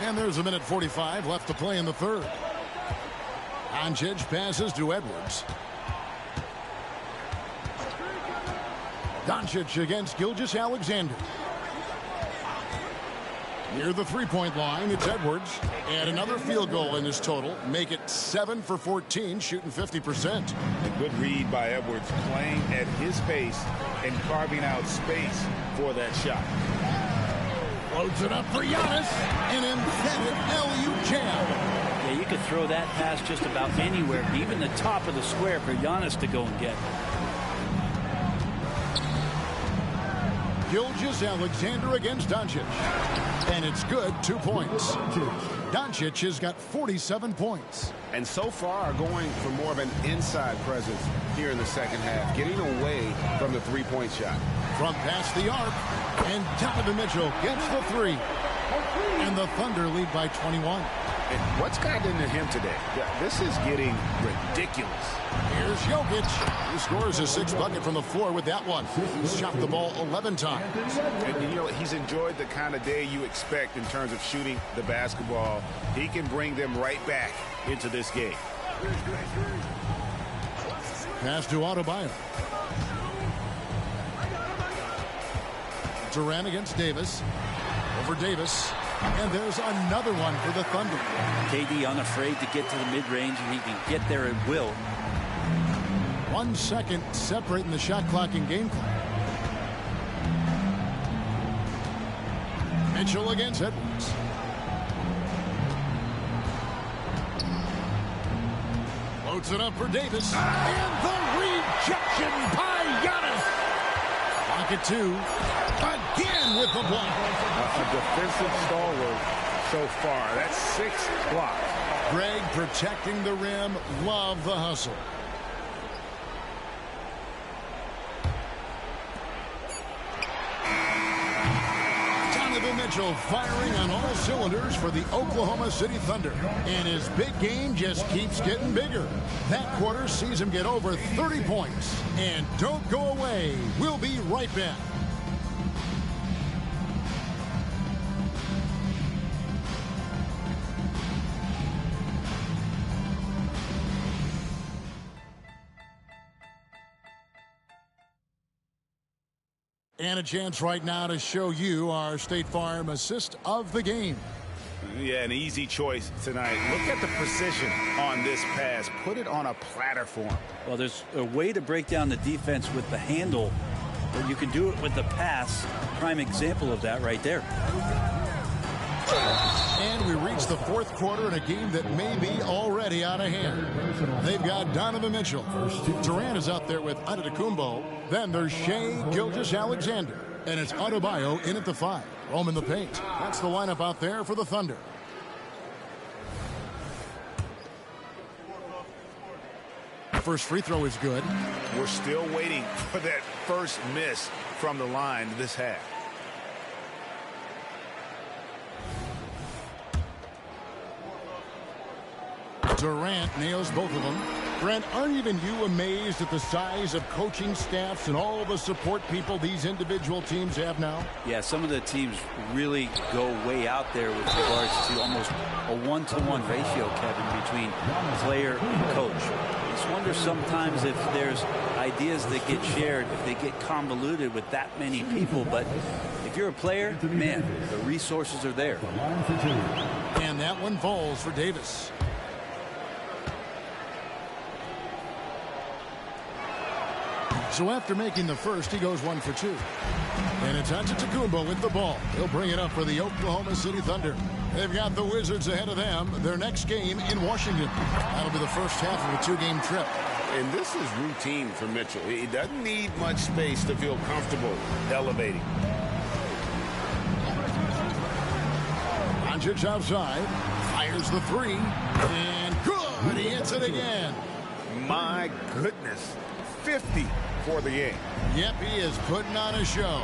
And there's a minute 45 left to play in the third. Doncic passes to Edwards. Doncic against Gilgeous-Alexander. Near the three-point line, it's Edwards. And another field goal in his total. Make it 7 for 14, shooting 50%. A good read by Edwards, playing at his pace and carving out space for that shot. Loads it up for Giannis. An emphatic LU jam. Yeah, you could throw that pass just about anywhere, even the top of the square for Giannis to go and get. Gilgeous-Alexander against Doncic. And it's good, 2 points. Doncic has got 47 points. And so far going for more of an inside presence here in the second half, getting away from the three-point shot. From past the arc, and Donovan Mitchell gets the three. And the Thunder lead by 21. And what's gotten into him today? This is getting ridiculous. Here's Jokic. He scores his sixth bucket from the floor with that one. He's shot the ball 11 times. And you know, he's enjoyed the kind of day you expect in terms of shooting the basketball. He can bring them right back into this game. Pass to Adebayo. Durant against Davis. Over Davis. And there's another one for the Thunder. KD unafraid to get to the mid-range, and he can get there at will. 1 second separating the shot clock and game clock. Mitchell against Edwards. Floats it up for Davis. And the rejection by Giannis. Pocket two. Again with the block. A defensive stalwart so far. That's 6 blocks. Greg protecting the rim. Love the hustle. Donovan Mitchell firing on all cylinders for the Oklahoma City Thunder. And his big game just keeps getting bigger. That quarter sees him get over 30 points. And don't go away. We'll be right back. And a chance right now to show you our State Farm assist of the game. Yeah, an easy choice tonight. Look at the precision on this pass. Put it on a platter for him. Well, there's a way to break down the defense with the handle, but you can do it with the pass. Prime example of that right there. And we reach the fourth quarter in a game that may be already out of hand. They've got Donovan Mitchell. Durant is out there with Antetokounmpo. Then there's Shai Gilgeous-Alexander. And it's Adebayo in at the 5. Roam in the paint. That's the lineup out there for the Thunder. First free throw is good. We're still waiting for that first miss from the line this half. Durant nails both of them. Brent, aren't even you amazed at the size of coaching staffs and all the support people these individual teams have now? Yeah, some of the teams really go way out there with regards to almost a 1-to-1 ratio, Kevin, between player and coach. I just wonder sometimes if there's ideas that get shared, if they get convoluted with that many people. But if you're a player, man, the resources are there. And that one falls for Davis. So after making the first, he goes 1 for 2. And it's Antetokounmpo with the ball. He'll bring it up for the Oklahoma City Thunder. They've got the Wizards ahead of them. Their next game in Washington. That'll be the first half of a 2-game trip. And this is routine for Mitchell. He doesn't need much space to feel comfortable elevating. Doncic outside. Fires the 3. And good. He hits it again. My goodness. 50 for the game. Yep, he is putting on a show.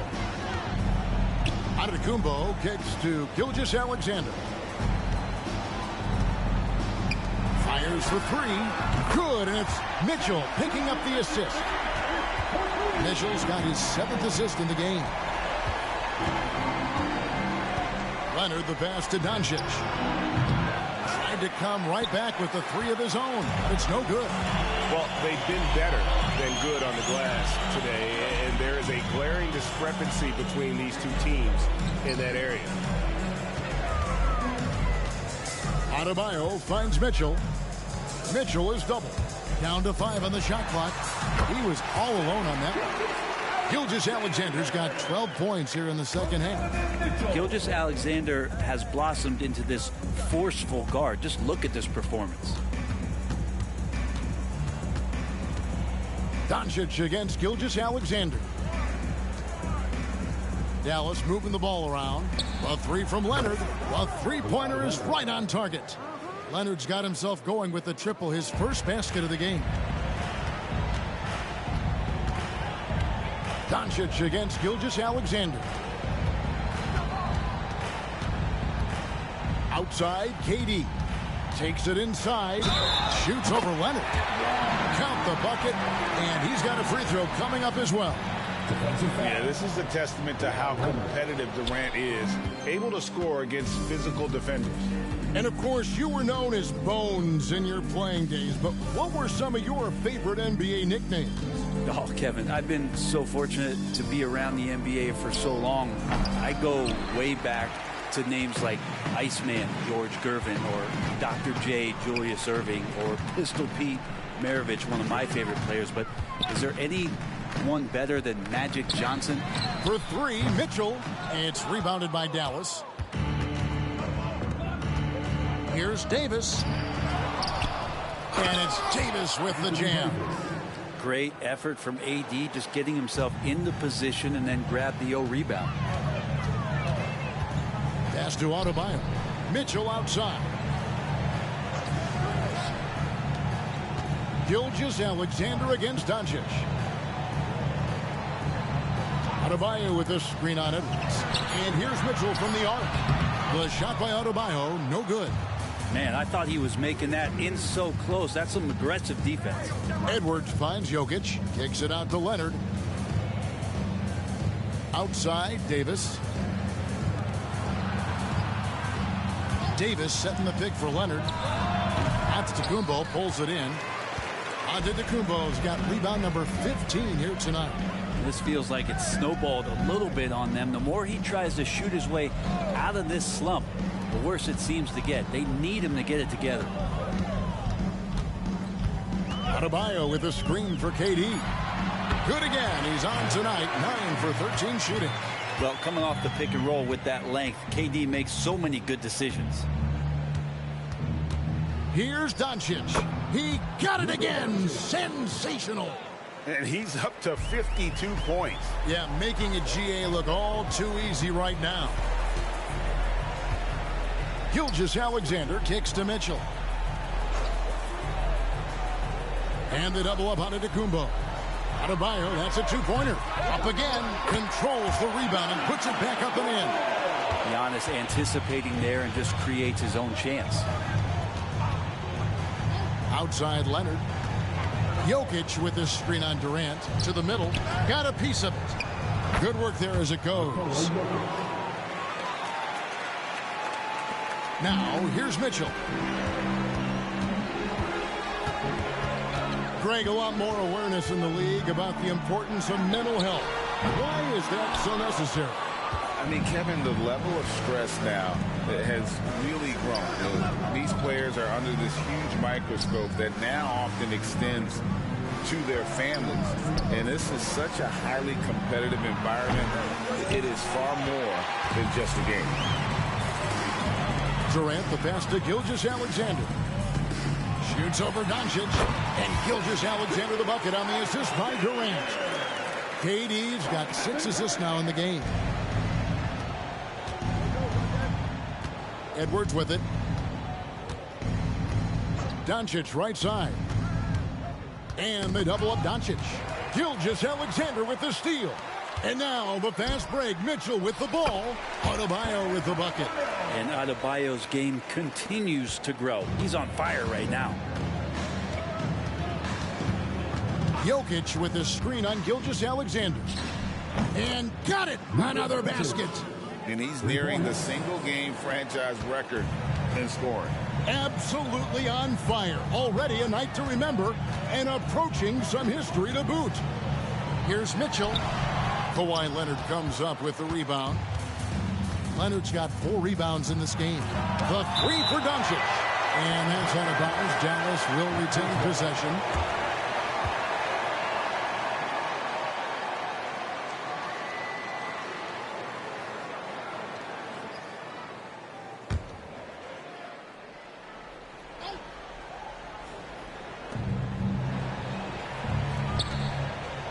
Antetokounmpo kicks to Gilgeous-Alexander. Fires for 3. Good, and it's Mitchell picking up the assist. Mitchell's got his 7th assist in the game. Leonard the pass to Doncic. Tried to come right back with the three of his own. It's no good. Well, they've been better than good on the glass today, and there is a glaring discrepancy between these two teams in that area. Adebayo finds Mitchell. Mitchell is double. Down to 5 on the shot clock. He was all alone on that one. Gilgeous-Alexander's got 12 points here in the second half. Gilgeous-Alexander has blossomed into this forceful guard. Just look at this performance. Doncic against Gilgeous-Alexander. Dallas moving the ball around. A three from Leonard. A three-pointer is right on target. Leonard's got himself going with the triple, his first basket of the game. Doncic against Gilgeous-Alexander. Outside, KD. Takes it inside. Shoots over Leonard. Count the bucket. And he's got a free throw coming up as well. Yeah, this is a testament to how competitive Durant is. Able to score against physical defenders. And, of course, you were known as Bones in your playing days. But what were some of your favorite NBA nicknames? Oh, Kevin, I've been so fortunate to be around the NBA for so long. I go way back to names like Iceman, George Gervin, or Dr. J, Julius Erving, or Pistol Pete Maravich, one of my favorite players. But is there anyone better than Magic Johnson? For three, Mitchell. It's rebounded by Dallas. Here's Davis. And it's Davis with the jam. Great effort from AD, just getting himself into position and then grab the rebound. Pass to Adebayo. Mitchell outside. Gilgeous-Alexander against Doncic. Adebayo with a screen on Edwards. And here's Mitchell from the arc. The shot by Adebayo, no good. Man, I thought he was making that in so close. That's some aggressive defense. Edwards finds Jokic. Kicks it out to Leonard. Outside, Davis. Davis setting the pick for Leonard. Antetokounmpo pulls it in. Antetokounmpo's got rebound number 15 here tonight. This feels like it's snowballed a little bit on them. The more he tries to shoot his way out of this slump, the worse it seems to get. They need him to get it together. Adebayo with a screen for KD. Good again. He's on tonight. 9 for 13 shooting. Well, coming off the pick and roll with that length, KD makes so many good decisions. Here's Doncic. He got it again. Sensational. And he's up to 52 points. Yeah, making a GA look all too easy right now. Gilgeous-Alexander kicks to Mitchell. And the double up on Antetokounmpo. Adebayo, that's a two-pointer. Up again, controls the rebound and puts it back up and in. Giannis anticipating there and just creates his own chance. Outside Leonard. Jokic with this screen on Durant to the middle. Got a piece of it. Good work there as it goes. Now, here's Mitchell. Greg, a lot more awareness in the league about the importance of mental health. Why is that so necessary? I mean, Kevin, the level of stress now has really grown. These players are under this huge microscope that now often extends to their families. And this is such a highly competitive environment. It is far more than just a game. Durant, the pass to Gilgeous-Alexander. Shoots over Doncic. And Gilgeous-Alexander the bucket on the assist by Durant. KD's got 6 assists now in the game. Edwards with it. Doncic right side. And they double up Doncic. Gilgeous-Alexander with the steal. And now the fast break. Mitchell with the ball. Adebayo with the bucket. And Adebayo's game continues to grow. He's on fire right now. Jokic with the screen on Gilgeous-Alexander. And got it. Another basket. And he's nearing the single-game franchise record in scoring. Absolutely on fire. Already a night to remember and approaching some history to boot. Here's Mitchell. Kawhi Leonard comes up with the rebound. Leonard's got 4 rebounds in this game. The 3 for Doncic. And that's out of bounds. Dallas will retain possession.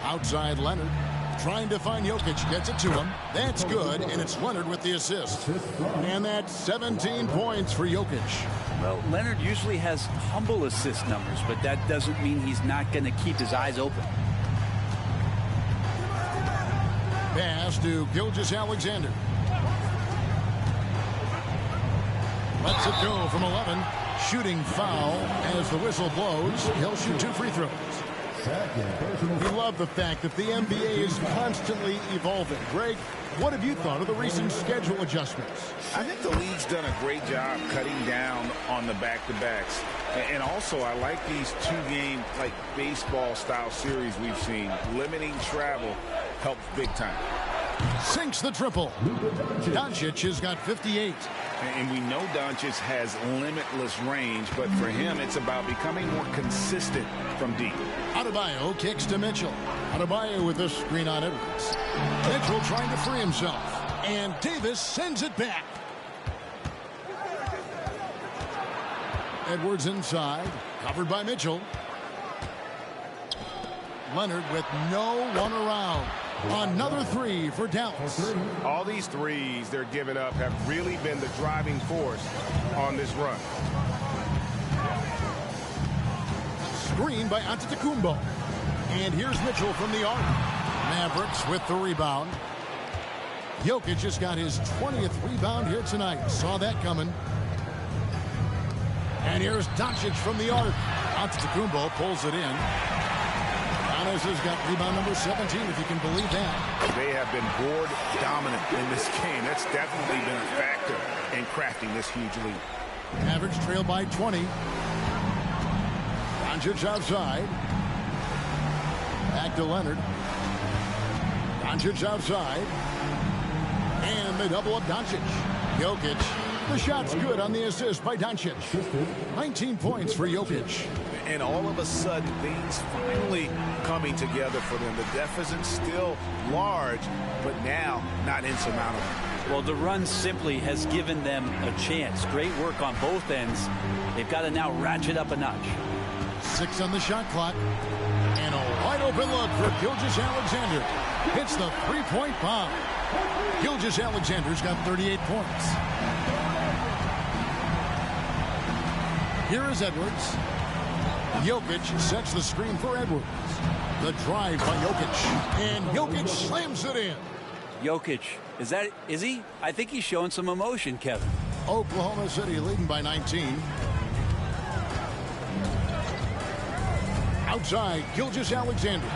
Outside Leonard. Trying to find Jokic, gets it to him. That's good, and it's Leonard with the assist. And that's 17 points for Jokic. Well, Leonard usually has humble assist numbers, but that doesn't mean he's not going to keep his eyes open. Pass to Gilgeous-Alexander. Lets it go from 11. Shooting foul as the whistle blows. He'll shoot 2 free throws. We love the fact that the NBA is constantly evolving. Greg, what have you thought of the recent schedule adjustments? I think the league's done a great job cutting down on the back-to-backs. And also, I like these 2-game, like, baseball-style series we've seen. Limiting travel helps big time. Sinks the triple. Doncic has got 58. And we know Doncic has limitless range, but for him, it's about becoming more consistent from deep. Adebayo kicks to Mitchell. Adebayo with a screen on Edwards. Mitchell trying to free himself. And Davis sends it back. Edwards inside. Covered by Mitchell. Leonard with no one around. Another 3 for Dallas. All these threes they're giving up have really been the driving force on this run. Screen by Antetokounmpo. And here's Mitchell from the arc. Mavericks with the rebound. Jokic just got his 20th rebound here tonight. Saw that coming. And here's Doncic from the arc. Antetokounmpo pulls it in. Giannis has got rebound number 17, if you can believe that. They have been board dominant in this game. That's definitely been a factor in crafting this huge lead. Mavericks trail by 20. Doncic outside. Back to Leonard. Doncic outside. And they double up Doncic. Jokic. The shot's good on the assist by Doncic. 19 points for Jokic. And all of a sudden, things finally coming together for them. The deficit's still large, but now not insurmountable. Well, the run simply has given them a chance. Great work on both ends. They've got to now ratchet up a notch. 6 on the shot clock. And a wide open look for Gilgeous-Alexander. Hits the 3-point bomb. Gilgeous-Alexander's got 38 points. Here is Edwards. Jokic sets the screen for Edwards. The drive by Jokic. And Jokic slams it in. Jokic, is he? I think he's showing some emotion, Kevin. Oklahoma City leading by 19. Outside, Gilgeous-Alexander.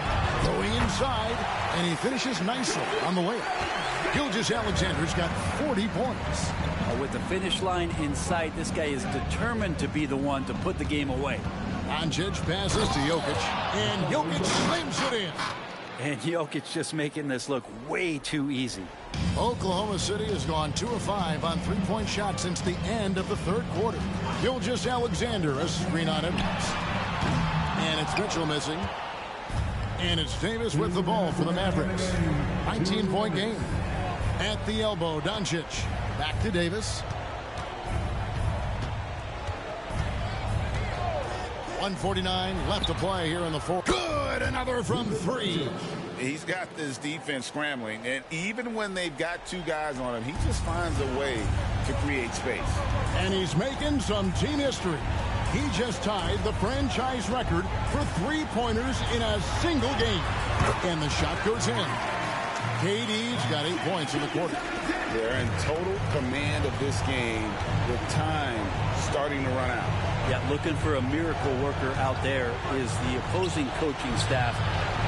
Going inside, and he finishes nicely on the way. Gilgeous-Alexander's got 40 points. With the finish line in sight, this guy is determined to be the one to put the game away. Doncic passes to Jokic, and Jokic slams it in. And Jokic just making this look way too easy. Oklahoma City has gone 2 of 5 on 3-point shots since the end of the 3rd quarter. Gilgeous-Alexander, a screen on Edwards. And it's Mitchell missing. And it's Davis with the ball for the Mavericks. 19-point game. At the elbow, Doncic. Back to Davis. 1:49 left to play here in the 4th. Good, another from 3. He's got this defense scrambling, and even when they've got 2 guys on him, he just finds a way to create space. And he's making some team history. He just tied the franchise record for 3-pointers in a single game. And the shot goes in. KD's got 8 points in the quarter. They're in total command of this game with time starting to run out. Yeah, looking for a miracle worker out there is the opposing coaching staff.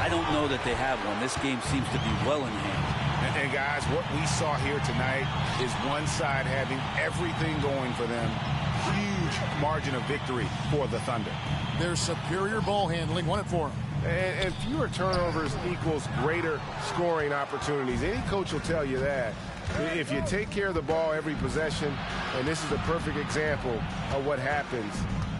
I don't know that they have one. This game seems to be well in hand. And guys, what we saw here tonight is one side having everything going for them, huge margin of victory for the Thunder. Their superior ball handling won it for them. And fewer turnovers equals greater scoring opportunities. Any coach will tell you that. If you take care of the ball every possession, and this is a perfect example of what happens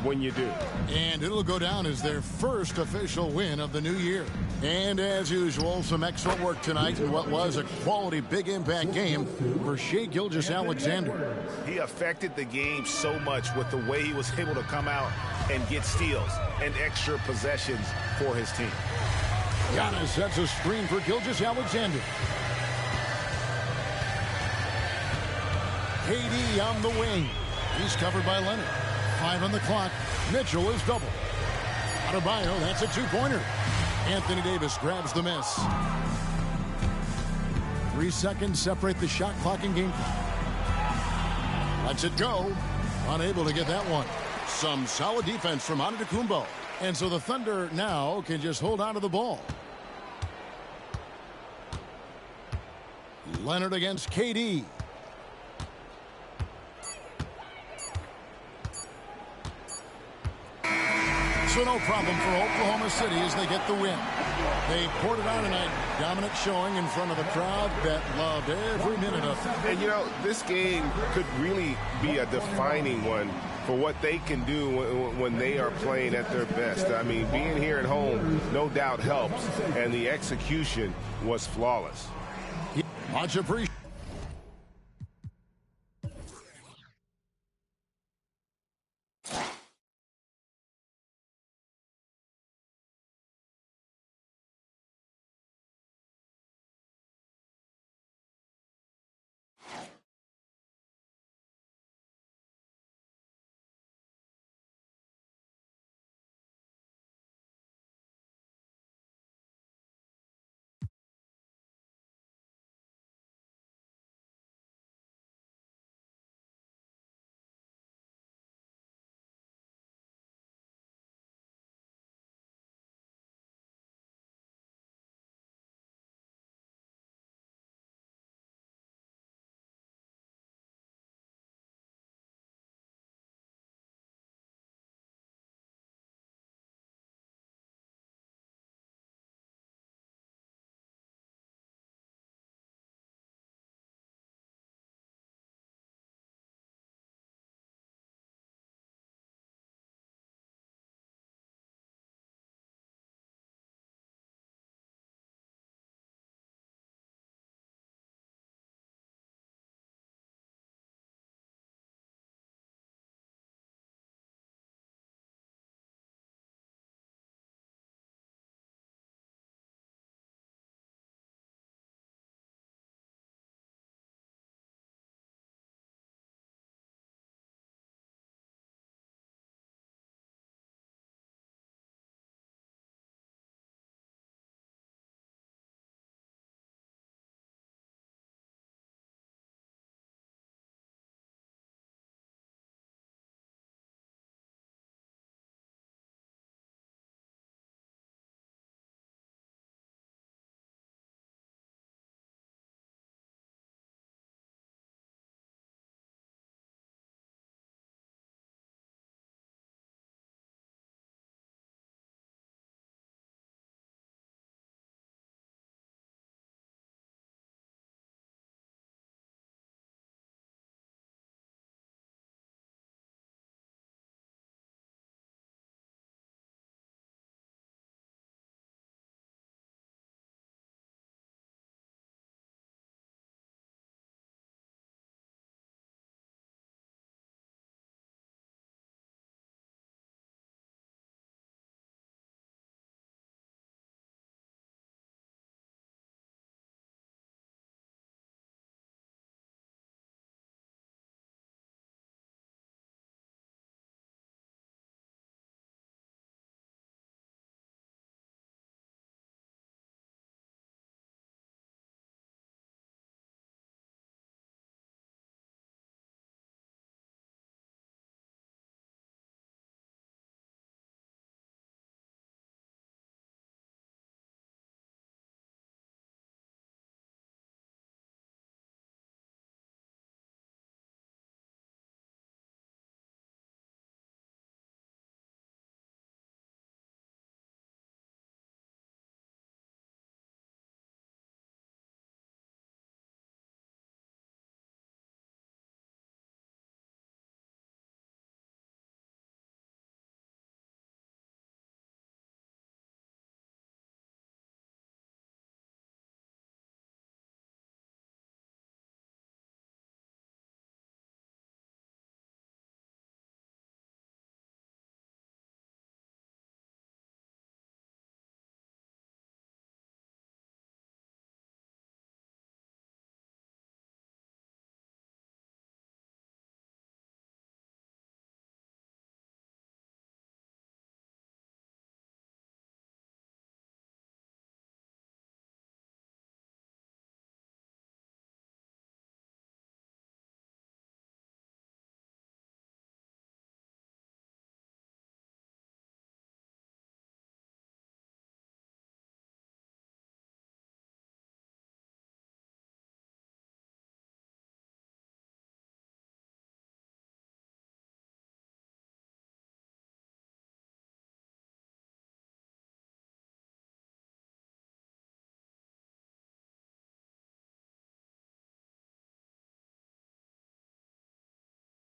when you do. And it'll go down as their first official win of the new year. And as usual, some excellent work tonight in what was a quality big impact game for Shai Gilgeous-Alexander. He affected the game so much with the way he was able to come out and get steals and extra possessions for his team. Giannis sets a screen for Gilgeous-Alexander. KD on the wing. He's covered by Leonard. 5 on the clock. Mitchell is double. Adebayo, that's a two-pointer. Anthony Davis grabs the miss. 3 seconds separate the shot clock and game clock. Lets it go. Unable to get that one. Some solid defense from Antetokounmpo. And so the Thunder now can just hold on to the ball. Leonard against KD. So no problem for Oklahoma City as they get the win. They poured it on tonight. Dominant showing in front of the crowd that loved every minute of it. And, you know, this game could really be a defining one for what they can do when they are playing at their best. I mean, being here at home no doubt helps, and the execution was flawless. Much appreciated.